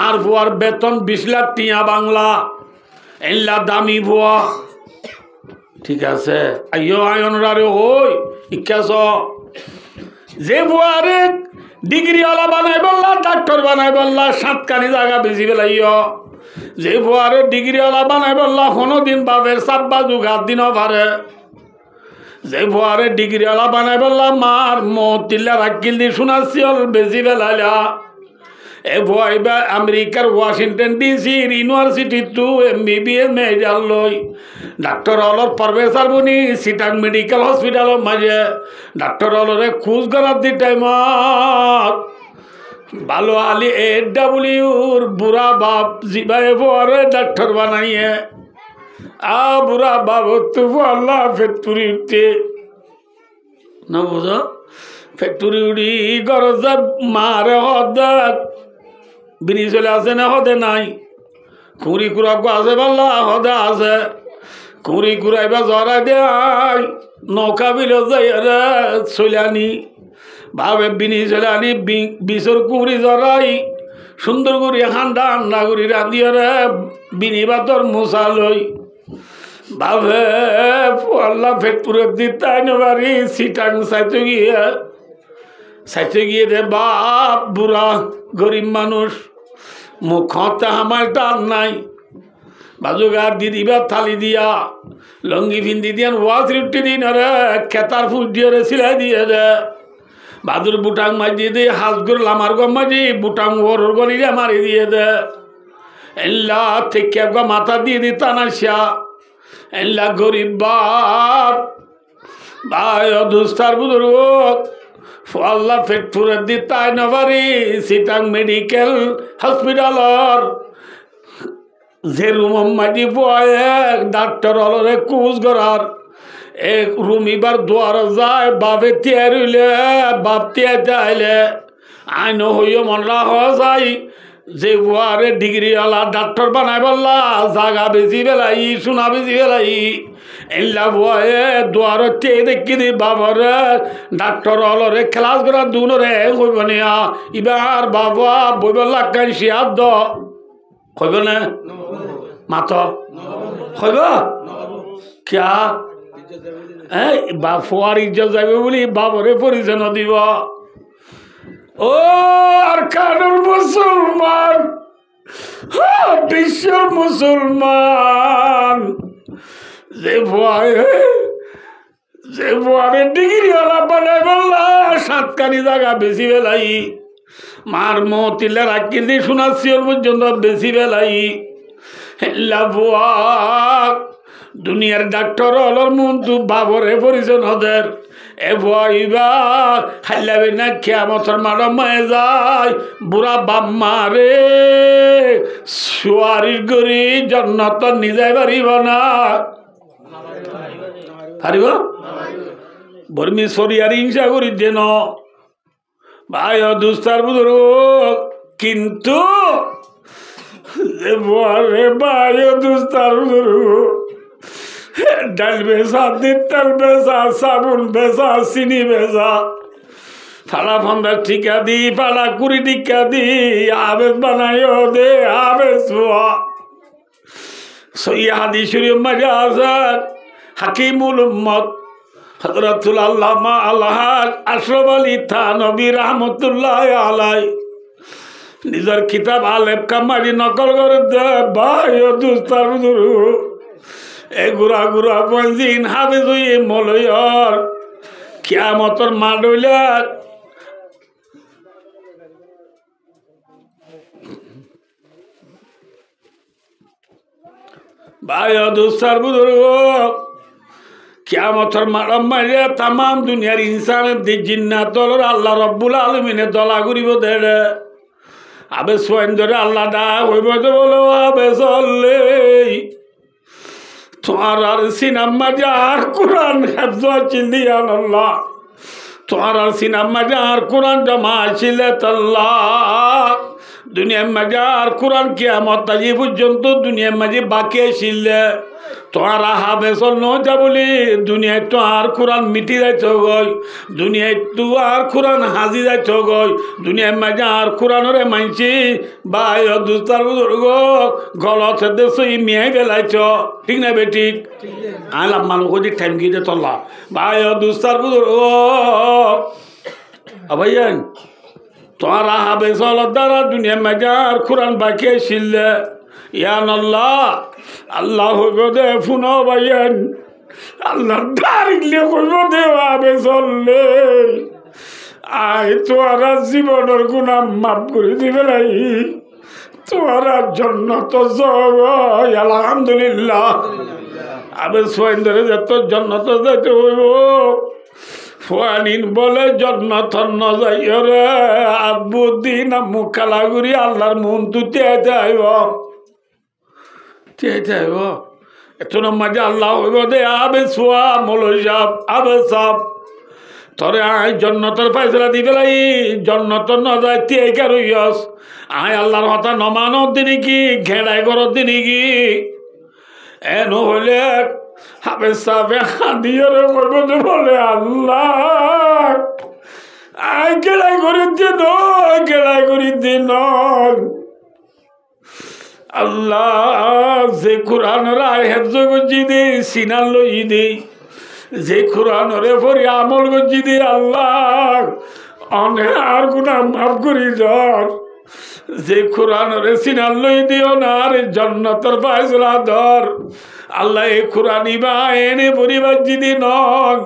আর ফুয়ার বেতন 20 লাখ টিয়া বাংলা এল্লা দামি ফুয়া ঠিক আছে আইও আয়নরারে হই ইকাস যে ফুয়ারে ডিগ্রি ওয়ালা বানাই বললা ডাক্তার বানাই বললা 7খানি জায়গা বেশি বেলাইও যে ফুয়ারে ডিগ্রি ওয়ালা বানাই বললা কোনোদিন বাপের সাব্বা যুগার দিনও পারে যে ভুয়ারে ডিগ্রিওয়ালা বানাই বললাম মার মতিল্লা রাখিল দি শোনাচ্ছি বেশি বেলাইলা এ ভুয়াইবা আমেরিকার ওয়াশিংটন ডিসির ইউনিভার্সিটি তু MBBS মেজর লই ডাক্তার হলর প্রফেসর বনি সিটাং মেডিকেল হসপিটালের মাঝে ডাক্তার হলরে খোঁজ করার দি টাইমত ভালো আলি AWর বুড়া বাপ জিবাই ভুয়ারে ডাক্তার বানাইয়ে বুড়া বাবু তু আল্লাহ ফ্যাক্টরি উঠতে না বুঝো ফ্যাক্টরি উড়ি গরজ মারে হদ বিনি চলে আছে না হদে নাই খুঁড়ি কুড়াকু আছে বললা হদে আছে খুঁড়ি কুড়াইবা জরা দেয় নৌকা বিল যাই রে চলানি ভাবে বিনি চলানি বিষর কুঁড়ি জরাই সুন্দর করে হান্ডা হান্ডা করে রাঁধিয়ে রে বিনি বাতর মশা লই ভাবে আল্লাহ ফেটপুরের দিতাই নেবারি সিটাং সাইতে গিয়ে রে বাপ বুড়া গরিব মানুষ মুখতে আমার টান নাই বাজুগার দি দিবা থালি দিয়া লঙ্গি ফিন্দি দিয়ান ওয়াজ রুটি দিন রে খেতার ফুট দিয়ে রে সিলাই দিয়ে রে বাদুর বুটাং মাঝি দিয়ে হাজগুর লামার গম মাঝি বুটাং ওর গলিরে মারি দিয়ে দে এল্লা থেকে মাথা দিয়ে দিতা না সা এল্লা গরিব বাপ ভাই দুস্তার বুজুর্গ আল্লাহ ফেটপুরের দি তাই নবারি সিটাং মেডিকেল হসপিটালর যে রুম মাটি পয়ে ডাক্তার হলরে কুচ করার এক রুম এবার দুয়ার যায় বাপে তিয়ার হইলে বাপ তিয়ার যাইলে আইন হইও মন রাখা যায় যে বুয়ারে ডিগ্রিওয়ালা ডাক্তার বানাই বললা জাগা বেশি বেলাই সোনা বেশি বেলাই এল্লা বুয়ে দুয়ার তে দেখি দি বাবরে ডাক্তার হলরে ক্লাস করা দুনরে কইব নিয়া এবার বাবা বইব লাগাই শিয়াদ দ কইব না মাত কইব কিয়া বাপর ইজ্জত যাবে বলি বাবরে পরিচয় দিব ও আর কানুর মুসলমান বিশ্বের মুসলমান যে ভুয়ারে ডিগ্রিওয়ালা বানাই বললা সাতকানি জায়গা বেশি বেলাই মার মতিলে রাখি দিয়ে শোনাচ্ছি পর্যন্ত বেশি বেলাই ভুয়া দুনিয়ার ডাক্তার হলর মন তু বাবরে পরিচয় হদের এ ভুয়া খাইলাবে না খেয়ামতর মারা মায়ে যায় বুড়া বাম্মা রে সুয়ারির গরি জন্নত নিজে পারিব না পারিব বর্মি সরিয়ার হিংসা করি যেন ভাই দুস্তার বুধুর কিন্তু ভাই দুস্তার বুধুর ডাল বেচা তেল বেচা সাবুন বেচা চিনি বেচা ফালা ফান্দার ঠিকা দি ফালা কুড়ি টিকা দি আবেদ বানাইও দে আবেদ সইয়া হাদিসুরি মজা আজাদ হাকিমুল উম্মত হযরতুল আল্লামা আলহাজ আশরাফ আলী থানভী রাহমাতুল্লাহ আলাইহি নিজের কিতাব আলেপ কামারি নকল করে দে ভাই দুস্তার বুজুর এ গুড়া গুড়া পঞ্জিন হাফেজ হইয়ে মলয়র কিয়ামতর মাঠ হইলে ভাই দুস্তার বুজুর কিয়ামতর মারাম মারে তাম দুনিয়ার ইনসানের দি জিন্নাতর আল্লাহ রব্বুল আলমিনে দলা করিব দেড়ে আবে সোয়েন ধরে আল্লাহ দা হইব বলো আবে চললে তোমার আর সিনাম্মা যার কোরআন হেফজ চিল্লিয়ান আল্লাহ তোমার আর সিনাম্মা যার কোরআন জমা ছিলে তাল্লাহ দুনিয়ার মাঝে আর কোরআন কিয়ামত তাজি পর্যন্ত দুনিয়ার মাঝে বাকি আসিলে তোমার হাফেজর ন যা বলি দুনিয়ায় তো আর কোরআন মিটি যাইছ গই দুনিয়ায় তো আর কোরআন হাজি যাইছ গই দুনিয়ার মাঝে আর কোরআনরে মানছি ভাই দুস্তার বুজুর্গ গলত দেশ মিয়াই বেলাইছ ঠিক না বে ঠিক আলাম মানুষ টাইম গিয়ে তল্লা ভাই দুস্তার বুজুর্গ ভাইয়ান তোমার হাফেজর দ্বারা দুনিয়ার মাঝে আর কোরআন বাকি আসিলে ইয়ান আল্লাহ আল্লাহ হইব দে ফুন ভাইয়ান আল্লাহ ডারিলে হইব দে আবে চললে আয় তোরা জীবনের গুণা মাফ করে দিবে নাই তোরা জন্য তো জয় আলহামদুলিল্লাহ আবে সোয়েন ধরে যত জন্য তো যেতে হইব ফুয়ানিন বলে জন্নত যাইও রে আবুদ্দিন মুখালাগুড়ি আল্লাহর মন তুতে যাইব এত মাঝে আল্লাহ হইব দে আবে সোয়া মৌলভী সাহেব আবে সাহেব তোরে আয় জন্নতর ফাইসলা দি পেলাই জন্নতর ন যায় তে কারইস আয় আল্লাহর কথা নমানো দিনি কি ঘেড়াই করত দিনি কি এন হইলে হাবে সাবে হাদিয়ে কইব যে বলে আল্লাহ আয় গেড়াই করি দিন গেড়াই করি দিন আল্লাহ যে কোরআনের আয় হেফজ গজি দে সিনাল লই দে যে কোরআনরে পড়ি আমল গজি দে আল্লাহ অনে আর গুনাহ মাফ করি ধর যে কোরআনরে সিনাল লই দিও না আর জান্নাতের ফয়সালা ধর আল্লাহ এ কোরআনি বা এনে পরিবার যদি নন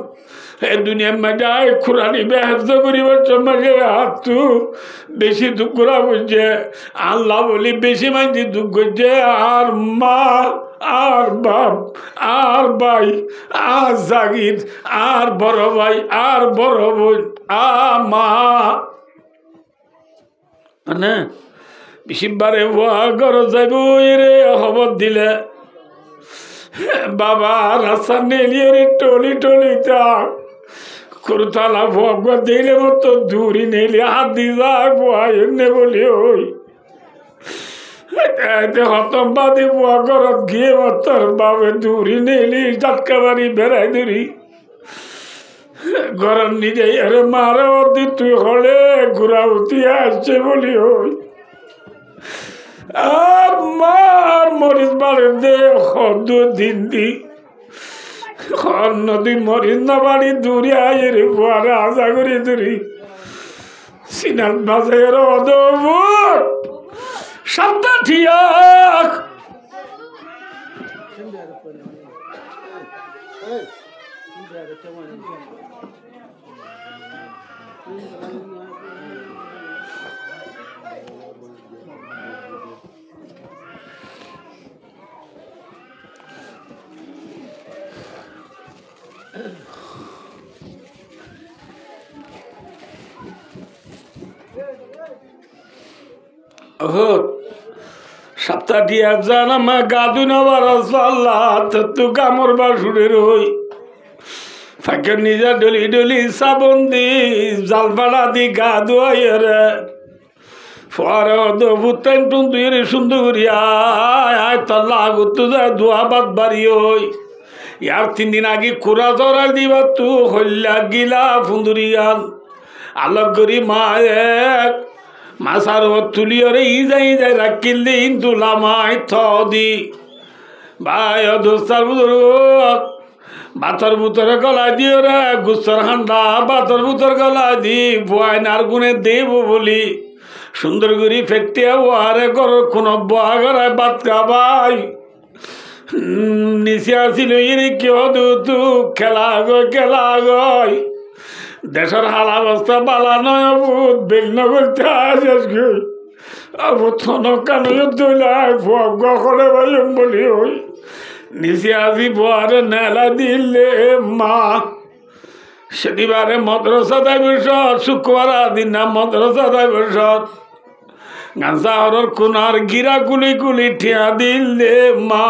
এ দুনিয়ার মাঝে কোরআনি বা হেফজ করিবার মাঝে হাতু বেশি দুঃখ করা বুঝছে আল্লাহ বলি বেশি মাঝে দুঃখ করছে আর মা আর বাপ আর ভাই আর জাগির আর বড় ভাই আর বড় বোন মা মানে বেশিবারে ভুয়া ঘর যাইব রে হ খবর দিলে বাবা রাস্তা নেলিয়ে টলি টলিতা করতালা ভগবা দিলে মতো দূরি নেলি হাত দি যায় বয় এনে বলি ওই হতম বাদে বুয়া ঘরত গিয়ে মতর বাবে দূরি নেলি জাটকা বাড়ি বেড়াই দূরি ঘরের নিজে আরে মারে অদি তুই হলে ঘুরা উঠি আসছে বলি ওই মা মরিস বাড়ি দে হদু দিন দি নদী মরিস না বাড়ি দূরে আয় রে বুয়ারে আশা করি দূরি সিনাল বাজার অদভুত সপ্তাহ ঠিয়াক সপ্তাহটি একজন আমার গাদু নেবার তু কামর বা শুনে রই ফাঁকে নিজে ডলি ডলি সাবন দি জাল পাড়া দি গা ধোয়াইরে ফর ভুতেন টুন তুই সুন্দর করিয়া তল্লা আগত যায় ধোয়া বাদ বাড়ি ওই ইয়ার 3 দিন আগে কুড়া জড়াল দিবা তু হল্লা গিলা ফুন্দুরি গাল আলোক করি মা এক মাসার তুলিয়রে ইজাই যাই রাখিল দিন তুলামাই থদি ভাই দোস্তার বুজুর্গ বাতর বুতরে গলা দিও রে গুসর হান্ডা বাতর বুতর গলা দি বুয়াই নার গুনে দেব বলি সুন্দর করি ফেটিয়া ওয়ারে গর কোন বুয়া গড়ায় বাত খাবাই নিচে আসিল ইনি কেউ দু খেলা গয় দেশের হাল অবস্থা বালা নয় বুধ বেলনা করতে আসিস কানু দইলাই গখলে বাইম বলি ওই নিচে আসি বুয়ারে নেলা দিলে মা শনিবারে মদ্রসা দাইবসত শুক্রবার দিন না মদ্রসা দাইবসত গাঁজা হরর কোনার গিরা কুলি কুলি ঠিয়া দিলে মা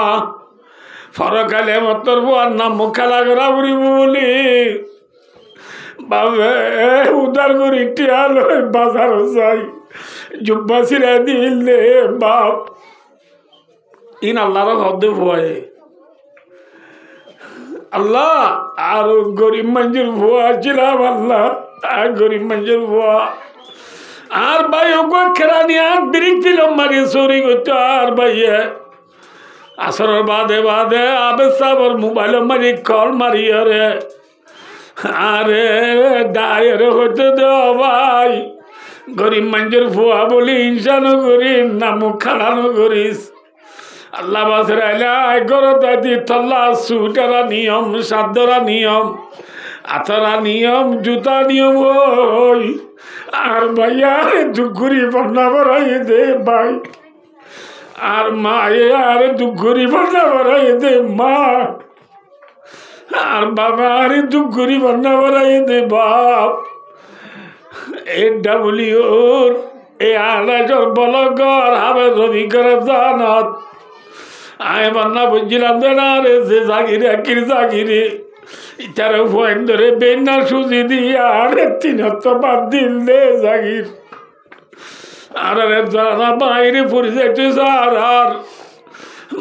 ফরকালে মতর বুয়ার নাম খেলা করা বুড়িব বলি বাবে উদার করি টিয়া লই বাজার যাই জুব্বা ছিড়ে দিলে বাপ ইন আল্লাহর হদ ভয়ে আল্লাহ আর গরিব মঞ্জুর ভুয়া ছিলাম আল্লাহ আর গরিব মঞ্জুর ভুয়া আর ভাই ওগো খেরানি আর বিরিক দিল মারি চুরি করতো আর ভাইয়ে আসরের বাদে বাদে আবে সাবর মোবাইল মারি কল মারি রে আরে ডায়ের হতে দেওয়া ভাই গরিব মঞ্জুর ভুয়া বলি ইনসানও করি নামুক খাড়ানো করিস আল্লাহ বাসের আইলাই গরো দাদি তল্লা সুটারা নিয়ম সাধ্যরা নিয়ম আতরা নিয়ম জুতা নিয়ম ওই আর ভাইয়া দুঘুরি বন্যা বড়াই দে ভাই আর মা আর দুঘুরি বন্যা বড়াই দে মা আর বাবা আরে দুঘুরি বন্যা বড়াই দে বাপ AWOর এ আলাজর বলগর হবে রবি করে জানাত আয় বন্যা বুঝছিলাম যে না রে যে জাগিরে কির জাগিরে ইটারে ফোন ধরে বেন্না সুজি দিয়া আরে 3 বাদ দিলে জাগির আর জানা বাইরে পড়ে যাইতে আর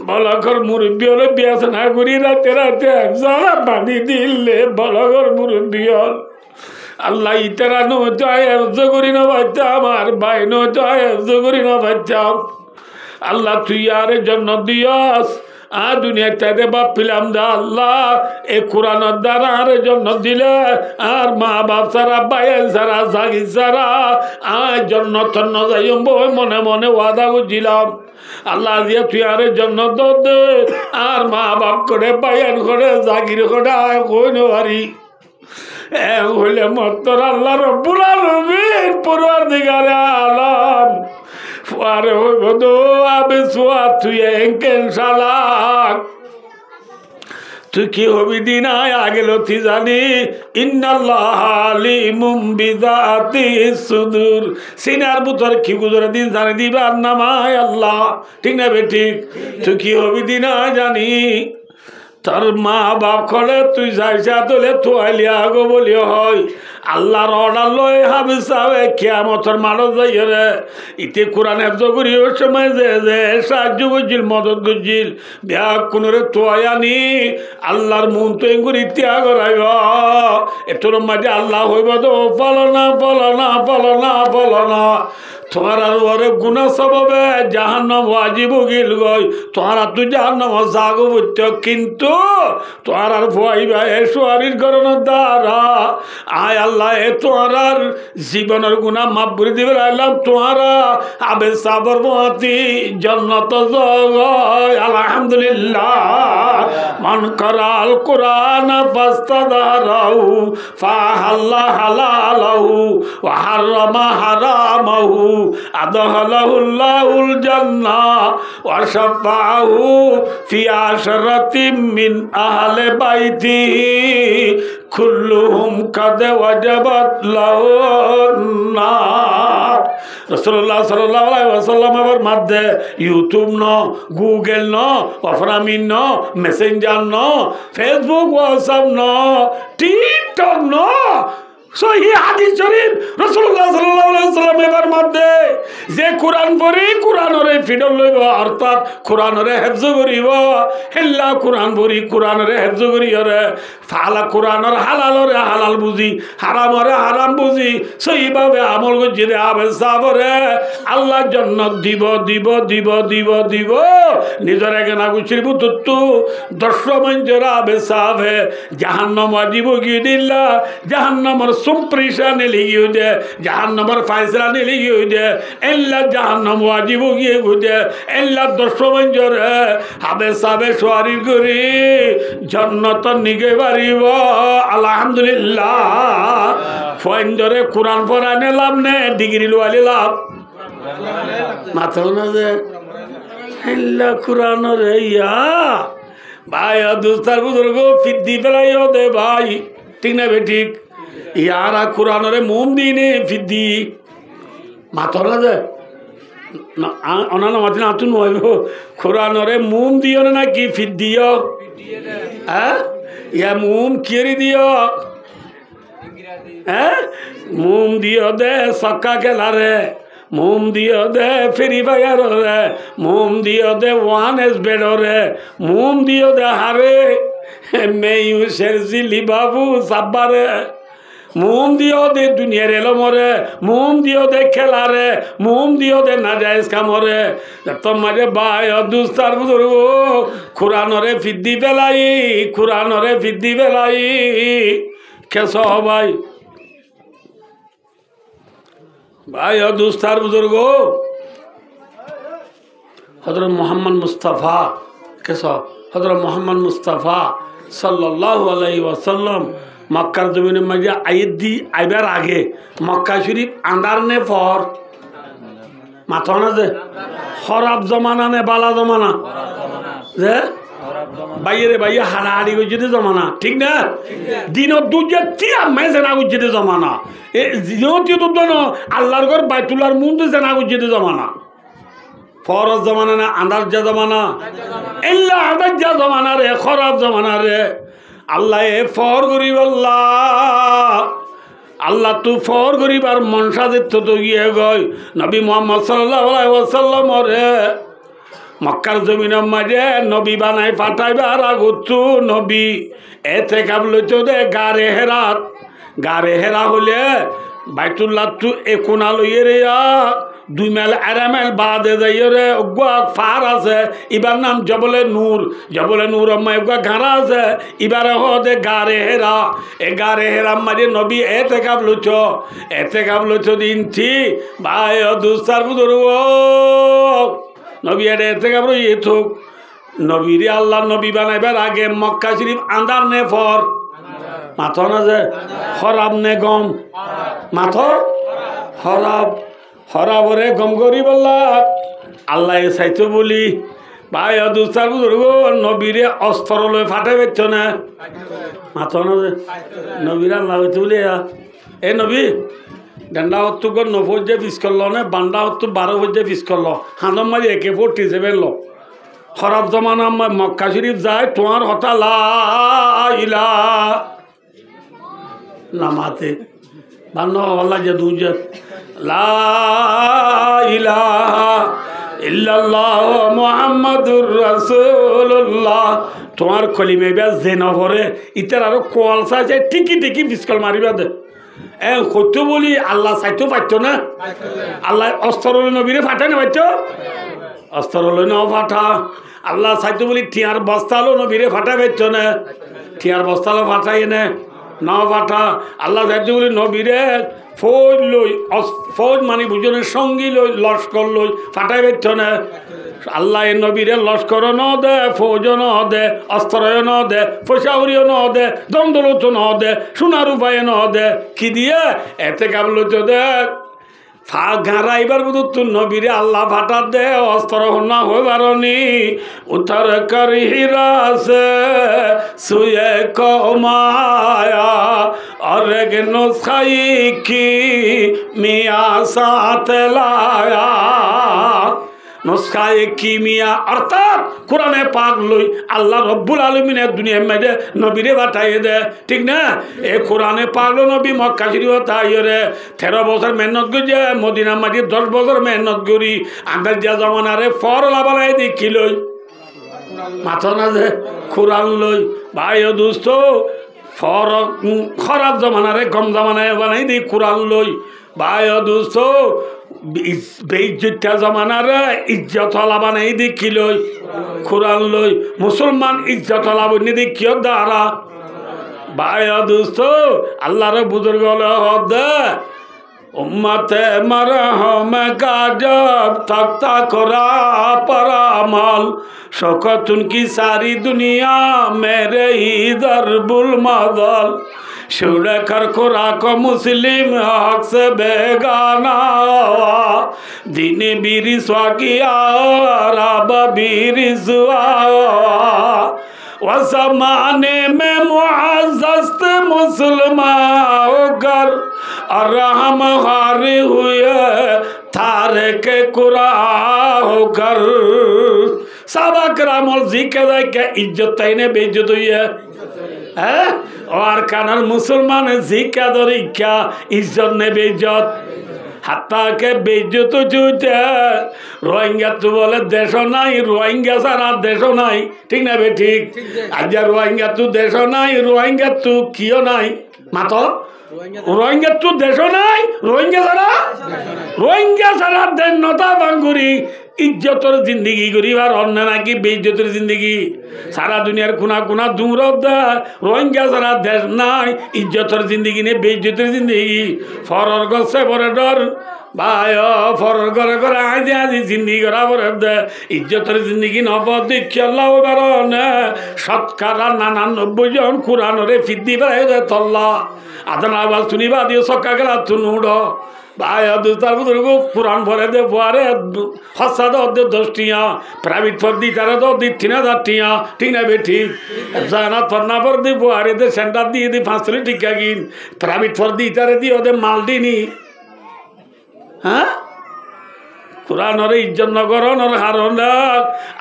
বলগর মুরব্বী হলে বিয়াস না করি রাতে রাতে যারা বাঁধি দিলে বলগর মুরব্বী হল আল্লাহ ইতারা নয় করি না বাচ্চাম আর ভাই নয় করি না বাচ্চাম আল্লাহ তুই আর জন্য দিয়াস আর দুনিয়া তাতে বাপ পিলাম দা আল্লাহ এ কোরআনের দ্বারা আর জন্য দিলে আর মা বাপ সারা বাইন সারা জাগি সারা আর জন্য তন্ন যাই মনে মনে ওয়াদা করছিলাম আল্লাহ দিয়া তুই আর জন্য দে আর মা বাপ করে বাইন করে জাগির করে আয় কই নারি হইলে মত্তর আল্লাহ রব্বুল আলামিন পরওয়ারদিগারে আলাম ফুয়ারে হইব দো আবে সুয়া তুই এঙ্কেন শালাক তুই কি হবি দিন আগে লতি জানি ইন্নাল্লাহ আলিমুম বিযাতি সুদূর সিনার ভিতর কি গুজরে দিন জানি দিবার নামায় আল্লাহ ঠিক না বেঠিক তুই কি হবি দিন জানি তোর মা বাপ খলে তুই যাইছা তোলে তোয়ালিয়া গো বলিও হয় আল্লাহর অর্ডার লয় হাবিজ সাহেব কিয়ামতের মানব যাই রে ইতে কোরআন হেফজ করি ওই সময় যে যে সাহায্য করছিল মদত করছিল বিয়া কোনরে তোয়ানি আল্লাহর মন তো এগুলি ত্যাগ করাইব এতোর মাঝে আল্লাহ হইব তো ফলনা ফলনা ফলনা ফলনা তোমার আর ওরে গুণা সবাবে জাহান্নাম ওয়াজিব গিল গই তোমার আর তুই জাহান্নাম জাগো বুঝতে কিন্তু তোমার আর ভয়াইবা এ সোয়ারির করণের দ্বারা আয় আল্লাহ এ তোমার আর জীবনের গুণা মাফ করে দিবে আল্লাহ তোমার আবে সাবর মতি জন্নত জয় আলহামদুলিল্লাহ মান করাল কোরআন ফাস্তাদারাহু ফাহাল্লা হালালাহু ওয়া হারামা হারামাহু আদহালাহুল্লাহুল জান্নাহ ওয়া শাফাআহু ফি আশরাতিম মিন আহলে বাইতিহি কুল্লুহুম কাদ ওয়াজাবাত লাহুন নার রাসূলুল্লাহ সাল্লাল্লাহু আলাইহি ওয়াসাল্লাম এর মধ্যে ইউটিউব ন গুগল ন অফরামিন ন মেসেঞ্জার ন ফেসবুক হোয়াটসঅ্যাপ ন টিকটক ন সহি হাদিস শরীফ রাসূলুল্লাহ সাল্লাল্লাহু আলাইহি ওয়াসাল্লাম এর মধ্যে যে কোরআন পড়ি কোরআনরে ফিডল লইব অর্থাৎ কোরআনরে হেফজ করিব হেল্লা কোরআন পড়ি কোরআনরে হেফজ করিয়রে ফালা কোরআনর হালালরে হালাল বুঝি হারামরে হারাম বুঝি সহিভাবে আমল করছি রে আবে সাবরে আল্লাহ জান্নাত দিব দিব দিব দিব দিব নিজের এগেনা গুছির বুতুত্তু দর্শমঞ্জরা আবে সাবে জাহান্নাম ওয়াজিব গিয়ে দিল্লা জাহান্নামর सुम्प्रीशा ने लिखी हुई है जहन्नमर फैसला ने लिखी हुई है एल्ला जहन्नम वाजिब हो गए हुए एल्ला दर्शो मंजर है हबे साबे सवारी करी जन्नत निगे बारिब अल्हम्दुलिल्लाह फंजरे कुरान पढ़ाने लाभ ने डिग्री लुआले लाभ माथा ना जे एल्ला कुरान रे या भाई दोस्तार बुजुर्गो फिद्दी पेलाइयो दे भाई ठीक ना बेठीक यारा कुरानरे मोम दीने फिद्दी माथोला दे ना अनाना माथना आतुन होइबो कुरानरे मोम दियो ना की फिद्दियो हैं या मोम केरी दियो हैं मोम दियो दे सक्का के लारे मोम दियो दे फ्री फायर रे मोम दियो दे वन एस बेड रे मोम दियो दे हारे मैं यूं शेरजिली बाबू साबारे मोम दियो दे दुनिया रे मरे मोम दियो दे खेला रे मोम दियो दे नाजायज काम रे तो मजे भाई दुस्तार बुजुर्ग कुरान रे फिद्दी पेलाई कुरान रे फिद्दी पेलाई कैसा हो भाई भाई दुस्तार बुजुर्ग हजरत मोहम्मद मुस्तफ़ा कैसा हजरत मोहम्मद मुस्तफ़ा सल्लल्लाहु अलैहि वसल्लम मक्कार जमीन मजे आयदी आइबार आगे मक्का शरीफ अंधार ने फर माथा ना जे खराब जमाना ने बाला जमाना जे भाई रे भाई हाड़ाहाड़ी गुजरे जमाना ठीक ना दिनों दूजे तिया मैं से ना गुजरे जमाना ए जियोती तो दोनों अल्लाह कर बैतुल्लाह मुंडे से ना गुजरे जमाना फौरज जमाना ना अंधार जा जमाना इल्ला अंधार जा जमाना रे खराब जमाना रे अल्लाह ए फौर गरीब अल्लाह तू फौर गरीब और मनसा दित्तो तो ये गई नबी मोहम्मद सल्लल्लाहु अलैहि वसल्लम रे मक्कार जमीन मजे नबी बनाई फाटाइबार आगुतु नबी एते काबले तो दे गारे हेरा होले बैतुल्लाह तू एकुना लइए रे या 2 माइल आधा माइल बाद जाइए रे उगवा फार আছে ইবার নাম জবলে নূর আম্মা উগवा ঘাড়া আছে ইবারে হদে গারে হেরা মাঝে নবী এতে কাবলুছো দিনছি ভাই দুস্তার বুদুরু নবী এতে কাবলু ইথুক নবী রে আল্লাহ নবী বানাইবার আগে মক্কা শরীফ আন্দার নে ফর মাথা না যে খরাব নে গম মাথা খরাব হরাবরে গম করি বললা আল্লাহ চাইতো বলি ভাই দুস্তার বুজুর্গ নবীরে অস্ত্র লই ফাটে বেচ না মাথা না নবীর আল্লাহ হইতে বলে এ নবী ডান্ডা হত্তু গর নফজে পিস করলো না বান্ডা হত্তু 12 ফজে পিস করলো হানম মাঝে AK-47 লো খরাব জমানা মক্কা শরীফ যায় তোমার হতা লা ইলাহা নামাতে বান্ন আল্লাহ যে দুজে লা ইলাহা ইল্লাল্লাহ মুহাম্মাদুর রাসূলুল্লাহ তোমার কলিমে বেশ জেনা পরে ইতার আরো কোয়াল চাইছে টিকি বিস্কল মারিবা দে এ কইতো বলি আল্লাহ চাইতো পাইতো না আল্লাহ অস্ত্র নবীরে ফাটা না পাইতো অস্ত্র লই না ফাটা আল্লাহ চাইতো বলি টিয়ার বস্তালো নবীরে ফাটা পাইতো না টিয়ার বস্তালো ফাটাই না না ফাটা আল্লাহ চাইতো বলি নবীরে ফৌজ লই ফৌজ মানে বুঝনের সঙ্গী লই লস্কর লই ফাটাই পাইতো না আল্লাহ নবীরে লস্কর ন দে ফৌজ ন দে অস্ত্র ন দে পয়সাউরিও ন দে দ্বন্দ্বলত ন দে সোনার উপায় ন দে কি দিয়ে এতে কাবল তো দে গাঁরা এবার বুধ তুর নবীরে আল্লাহ ফাটা দে অস্ত্র না হইবারনি উত্তর কর হিরাসে সুয়ে কমায়া অরেগ নুসখাই কি মিয়া সাথে লায়া নুসখায়ে কিমিয়া অর্থাৎ কোরআনে পাক লই আল্লাহ রব্বুল আলমিনের দুনিয়া মেয়েদে নবীরে বাটাইয়ে দে ঠিক না এ কোরআনে পাক লো নবী মক্কা শরীফ তাইরে 13 বছর মেহনত গজে মদিনা মাটি 10 বছর মেহনত করি আন্দাজ দিয়া জমানারে ফর লাবালাই দেখি লই মাথা না যে কোরআন লই ভাই ও দোস্ত ফর খারাপ জমানারে কম জমানায় বানাই দি কোরআন লই ভাই ও দোস্ত বেইজ্জত জমানারে ইজ্জত লাবানাই দেখি লই কোরআন লই মুসলমান ইজ্জত লাবনি দেখিও দ্বারা ভাই ও দোস্ত আল্লাহর বুজুর্গ হদ উম্মতে মারহমে কাজব তক্তা করা পরামাল শকতুন কি সারি দুনিয়া মেরে ইদর বুল মাদল শুনে কর খুরাক মুসলিম হক से बेगाना दीन बीरी स्वाकिया रब बीरी सुआ वसमाने में मुअज़्ज़ज़ मुसलमान होकर और हम हारे हुए थारे के कुरा होकर साहबा करामल जिक्र के इज्जत ने बेइज्जत हुई है और कानर मुसलमान जिक्र दरी क्या इज्जत ने बेइज्जत হাত্তা কে বেইজ্জত চুইতে রোহিঙ্গা তো বলে দেশ নাই রোহিঙ্গা সারা দেশ নাই ঠিক না বে ঠিক আজ রোহিঙ্গা তো দেশ নাই রোহিঙ্গা তো কিও নাই মাতো রোহিঙ্গা তো দেশ নাই রোহিঙ্গা সারা দেশ নতা বাঙ্গুরি ইজ্জতর জিন্দগি করিবার অন্য নাকি বেইজ্জতের জিন্দগি সারা দুনিয়ার কোনা কোনা দূর রোহিঙ্গা সারা দেশ নাই ইজ্জতর জিন্দগি নে বেইজ্জতের জিন্দগি ফরর গছে পরে ডর ভাই ফরর করে করে আজি আজি জিন্দগি করা পরে ইজ্জতর জিন্দগি নব দেখিয়াল্লাহ বারণ শতকরা 99 জন কোরআনরে ফিদ্দি বাই তল্লা আদান আওয়াজ শুনিবা দিও সক্কা গেলা তুনুড় ভাই দুস্তার বুজুর্গ পুরান ভরে দে বুয়ারে হসা দে 10 টিয়া প্রাইভেট ফর দি তারা তো দি 3000 টিয়া ঠিক না বে ঠিক জানা তন্না ফর দি বুয়ারে দে সেন্টার দিয়ে দি 500 টিকা কিন প্রাইভেট ফর দি তারে দি ওদে মাল দিনি হ্যাঁ কুরআনরে ইজ্জত নগরনর হারন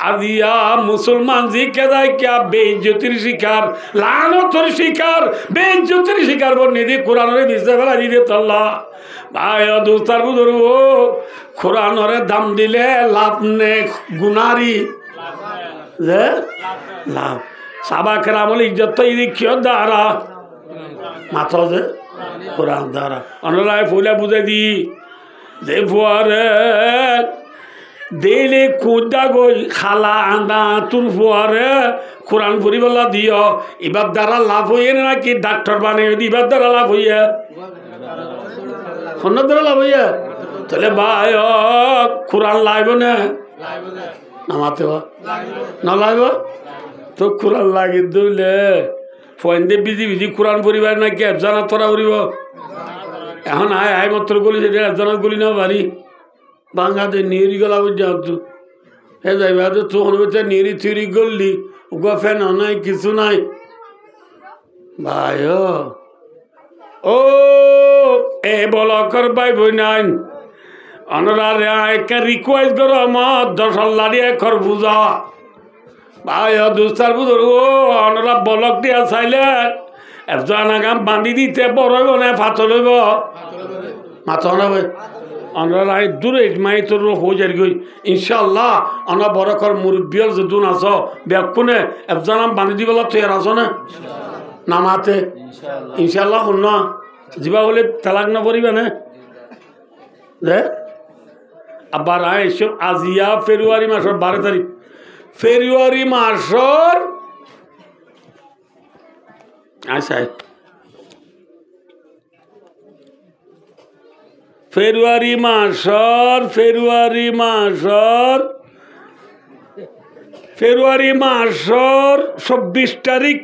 আজিয়া মুসলমান জি কেদায় কিয়া বেইজ্জতির শিকার লানতর শিকার বেইজ্জতির শিকার বনিদি কুরআনরে বিজে ফেলা দিবে আল্লাহ ভাই দোস্তার বুজুর্গ কুরআনরে দাম দিলে লাভ নে গুনারি যে লাভ সাবা কেরামল ইজ্জত তো ইদিকিও দ্বারা মাথা যে কুরআন দ্বারা অনলায় ফুলে বুঝে দি যে ফুয়ারে দেলে কুদা গই খালা আন্দা তোর ফুয়ারে কোরআন পড়িবেলা দিও এবার দ্বারা লাভ হইয়ে নাকি ডাক্তার বানিয়ে এবার দ্বারা লাভ হইয়া ফোন দ্বারা লাভ হইয়া তাহলে ভাই কোরআন লাইব না নামাতে না লাইব তো কোরআন লাগি দিলে ফোন দিয়ে বিজি কোরআন পড়িবার নাকি জানা তোরা পড়িব এখন আয় মাত্র গলি যে জানাত গলি না বাড়ি বাংলাদেশ নিয়ে গেলা বুঝা হে যাইবা তো তখন বেচা নিরি থিরি গল্লি ওগা ফ্যান নাই কিছু নাই ভাই ও এ বলকর ভাই বই নাই অনরারে একটা রিকোয়েস্ট করো আমার 10 লাড়িয়ে খর বুঝা ভাই দুস্তার বুঝর ও অনরা বলক দিয়া চাইলে একজন আগাম বান্ধি দিতে বড় না ফাতল হইব মাথা হবে অনরা দূরে মাই তোর হয়ে যাই গই ইনশাল্লাহ অনা বড় কর মুরব্বিয়র যদুন আস ব্যাকুনে একজন বান্ধি দিবলা তুই আস না নামাতে ইনশাল্লাহ শুন যা বলে তালাক না পড়িবা না দে আবার এসব আজিয়া ফেব্রুয়ারি মাসের 12 তারিখ ফেব্রুয়ারি মাসের আচ্ছা ফেব্রুয়ারি মাসের 24 তারিখ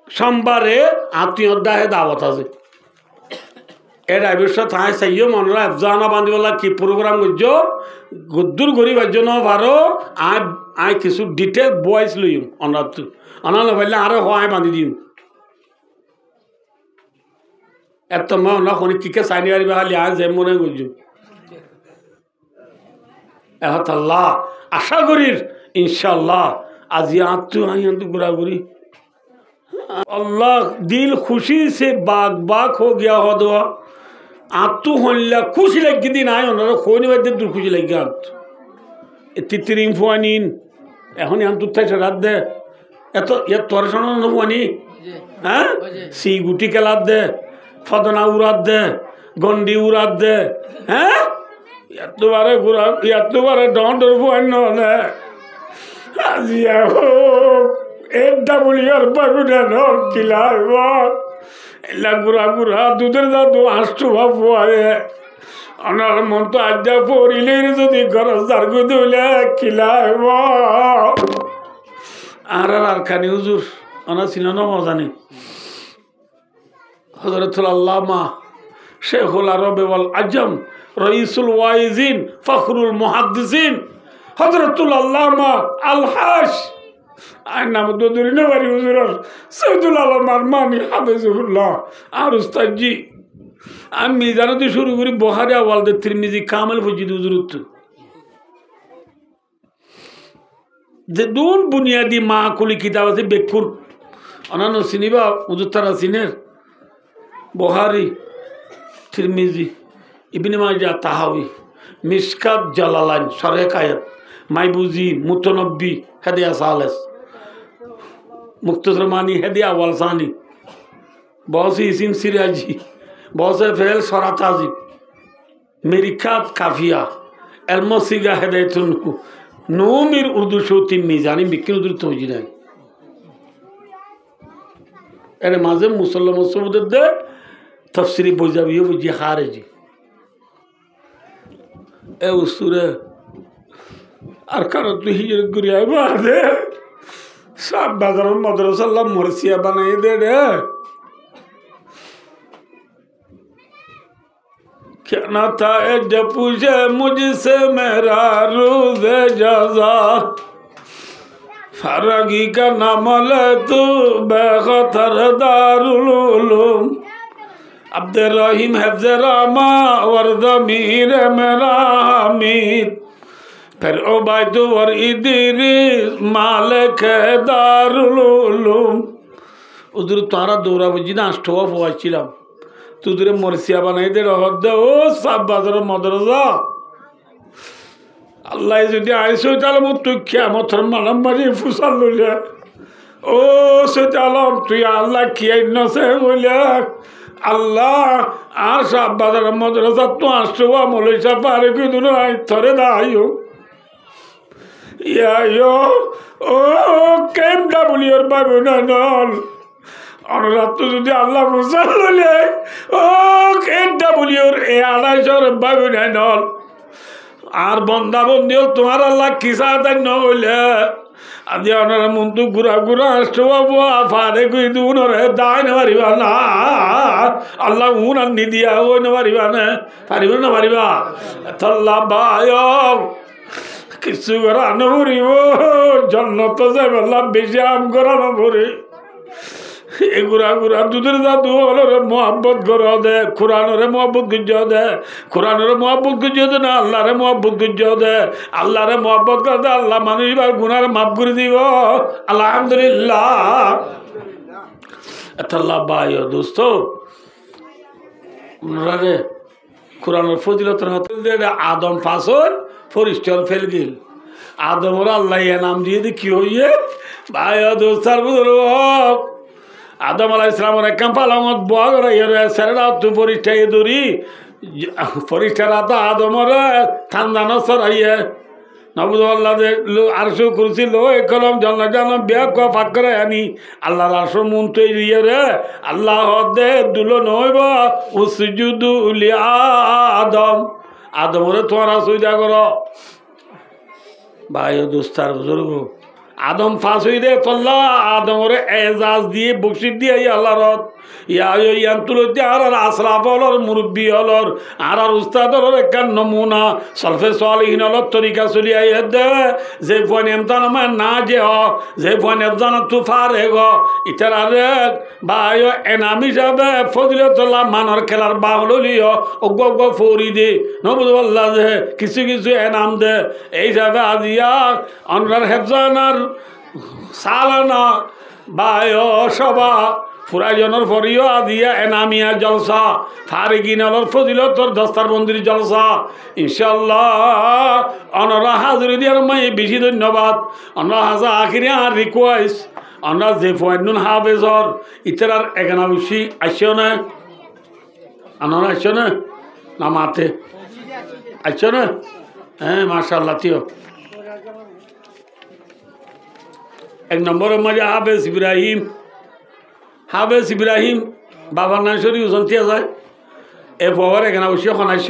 সোমবারে আত্মীয় দাহে দাওয়াত আছে এর আবিষ্কার থাই চাইও মনরা জানা বান্ধিবলা কি প্রোগ্রাম করছ গুদ্দুর গরিবার জন্য ভারো আই কিছু ডিটেল বয়েস লইম অনার অনার ভাবলে আরো হয় বান্ধি দিম এত মা অন্য খনি কিকে চাইনি পারি খালি আজ যে মনে করছো এহত আল্লাহ আশা করির ইনশাল্লাহ আজি আত্মীয় ঘোরাঘুরি अल्लाह दिल खुशी से बाग बाग हो गया हो दो आतु होल्ला खुशी लग दिन आए उन्होंने खोने वाले दूर खुशी लग गया तितरी फुआनीन এখন এখন তুই থেকে রাত দে এত এত তোর শোনো না ফুয়ানি হ্যাঁ সি গুটি খেলাত দে ফদনা উড়াত দে গন্ডি উড়াত দে হ্যাঁ এতবারে ঘুরা এতবারে ডর ফুয়ান না আজিয়া হোক এটা বলি আর বাগুনা নর কিলাই এলা গুড়া গুড়া দুধের দাদু আসতো বাবু আয়ে আমার মন তো আজ্ঞা পড়িলে যদি গরজ দার্গু দিলে কিলাই আর খানি হুজুর আনা ছিল না মজানি হযরতুল আল্লামা শেখুল আরবে ওয়াল আজম রইসুল ওয়াইজিন ফখরুল মুহাদ্দিসিন হযরতুল আল্লামা আলহাস আর নাম দোদুরি নবারি হুজুর সৈয়দুল আলম আরমানি হাফেজুল্লাহ আর উস্তাদজি আমি মিজানতে শুরু করি বুখারী আওয়ালদে তিরমিজি কামাল ফজিদ হুজুর যে দুন বুনিয়াদি মাকুলি কিতাব আছে বেকুল অনানো সিনিবা হুজুর তারা সিনের বুখারী তিরমিজি ইবনে মাজাহ তাহাউই মিশকাত জালালাইন শরহ কায়াত মাইবুজি মুতনব্বি হেদিয়া সালেস मुख्तसर मानी हदिया वलसानी बहुत सी इसिम सिराजी बहुत से फेल सराताजी मेरी खात काफिया एलमोसिगा हदायतुन नूमिर उर्दू शोती मीजानी बिकिन उर्दू तोजी नहीं एने माजे मुसल्लम मुसुद दे तफसीरी बोझावी वो जी खारिजी ए उसूरे अरकान तो हिजरत गुरिया बादे सब बाजार मदरसा अल्लाह मुर्सिया बनाई दे रे क्या ना था जब पूछे मुझसे मेरा रोज़ जज़ा फरगी का नाम ले तू बेखतर दारुल उलूम अब्दुर्रहीम हिफ्ज़ रामा वर्दमीर मेरा हमीद फिर उबैदु और इदरीस मालिक दारुल उलूम उधर तारा दौरा बजी ना अष्टवा फवाचिलाम तुझे मुर्सिया बनाई दे रहा ओ सब बाजार मदरसा अल्लाह যদি আইসো তাহলে তুই কিয়ামতের মালামারি ফুসাল লইলে ও সেটালাম তুই আল্লাহ কি আইনছে বলে আল্লাহ আর সব বাজার মাদ্রাসা তো আসবা মৌলানা পারে কি দুনো আই ধরে দাইও ইয়া ইয়ো ও কেম ডাবলিউর বাবু না নল অনুরাত যদি আল্লাহ ফুসাল লইলে ও কেম ডাবলিউর এ আড়াইশোর বাবু না নল আর বন্দা বন্দিও তোমার আল্লাহ কিসা দেন নইলে আদি ওনার মন্তু গুড়া গুড়া আসবো আফারে কই দুনরে দাইন পারিবা না আল্লাহ উন আনি দিয়া ওই না পারিবা না পারিবা তল্লা বায় কিছু করানো পড়িব জন্নত যাবে লাভ বেশি আম করানো পড়ে এগুড়া গুড়া দুধের জাদু হলরে মোহাব্বত গড় দে কোরআনরে মোহাব্বত গুজ্জ দে কোরআনরে মোহাব্বত গুজ্জ দে না আল্লাহরে মোহাব্বত গুজ্জ দে আল্লাহরে মোহাব্বত করে দে আল্লাহ মানুষ গুনার মাফ করে দিব আলহামদুলিল্লাহ আল্লাহ ভাই দোস্ত রে কোরআনের ফজিলতের হতে আদম ফাসল ফরিস্টর ফেল গিল আদমর আল্লাহ নাম দিয়ে দি কি হইয়ে ভাই দোস্তার বুঝল আদম আলাহ ইসলামের এক পালঙত বয়া করে সেরা তু পরিষ্ঠা দৌড়ি পরিষ্ঠা রাতা আদমর ঠান্ডা সরাইয়ে নবুল্লাহ আরশো কুরসি লো কলম জন্ম জন্ম বিয়া ক ফাঁক করে আনি আল্লাহ আরশো মন তৈরি রে আল্লাহ দে দুলো নইব উসজুদু লি আদম আদমরে তোমারা সুবিধা করো ভাই দোস্তার বুজুর্গ আদম ফাঁস হই দে পল্লা আদমরে এজাজ দিয়ে বকশিস দিয়ে আল্লাহ রত ইয়ান তুলতে আর আশরাফ হলর মুরব্বী হলর আর উস্তাদ হলর এক নমুনা সলফে সালিহিন হলর তরিকা চলি আই দে যে ফোন এমতান আমার না যে হ যে ফোন এমতান তু ফারে গ ইতার আরে ভাই এনাম হিসাবে ফজিলতুল্লাহ মানর খেলার বাহলিও অজ্ঞ ফৌরি দে নবুল্লাহ যে কিছু কিছু এনাম দে এই হিসাবে আজিয়া অনরার হেফজানার সালানা ভাই সভা ফুরাইজনের পরিও আজিয়া এনামিয়া জলসা ফারিগিনলর ফজিলতর দস্তার বন্দির জলসা ইনশাল্লাহ অনরা হাজুরি দিয়ার মাই বেশি ধন্যবাদ অনরা হাজা আখিরি আর রিকোয়েস্ট অনরা যে ফয়েনুন হাফেজর ইতার এখানে বেশি আসছেও না অনরা আসছো না না মাতে আসছো না হ্যাঁ মাশাআল্লাহ তিও এক নম্বরের মাঝে হাফেজ ইব্রাহিম বাবার নাম শরীফ জন্তিয়া যায় এ বাবার এখানে অবশ্যই শনাইছ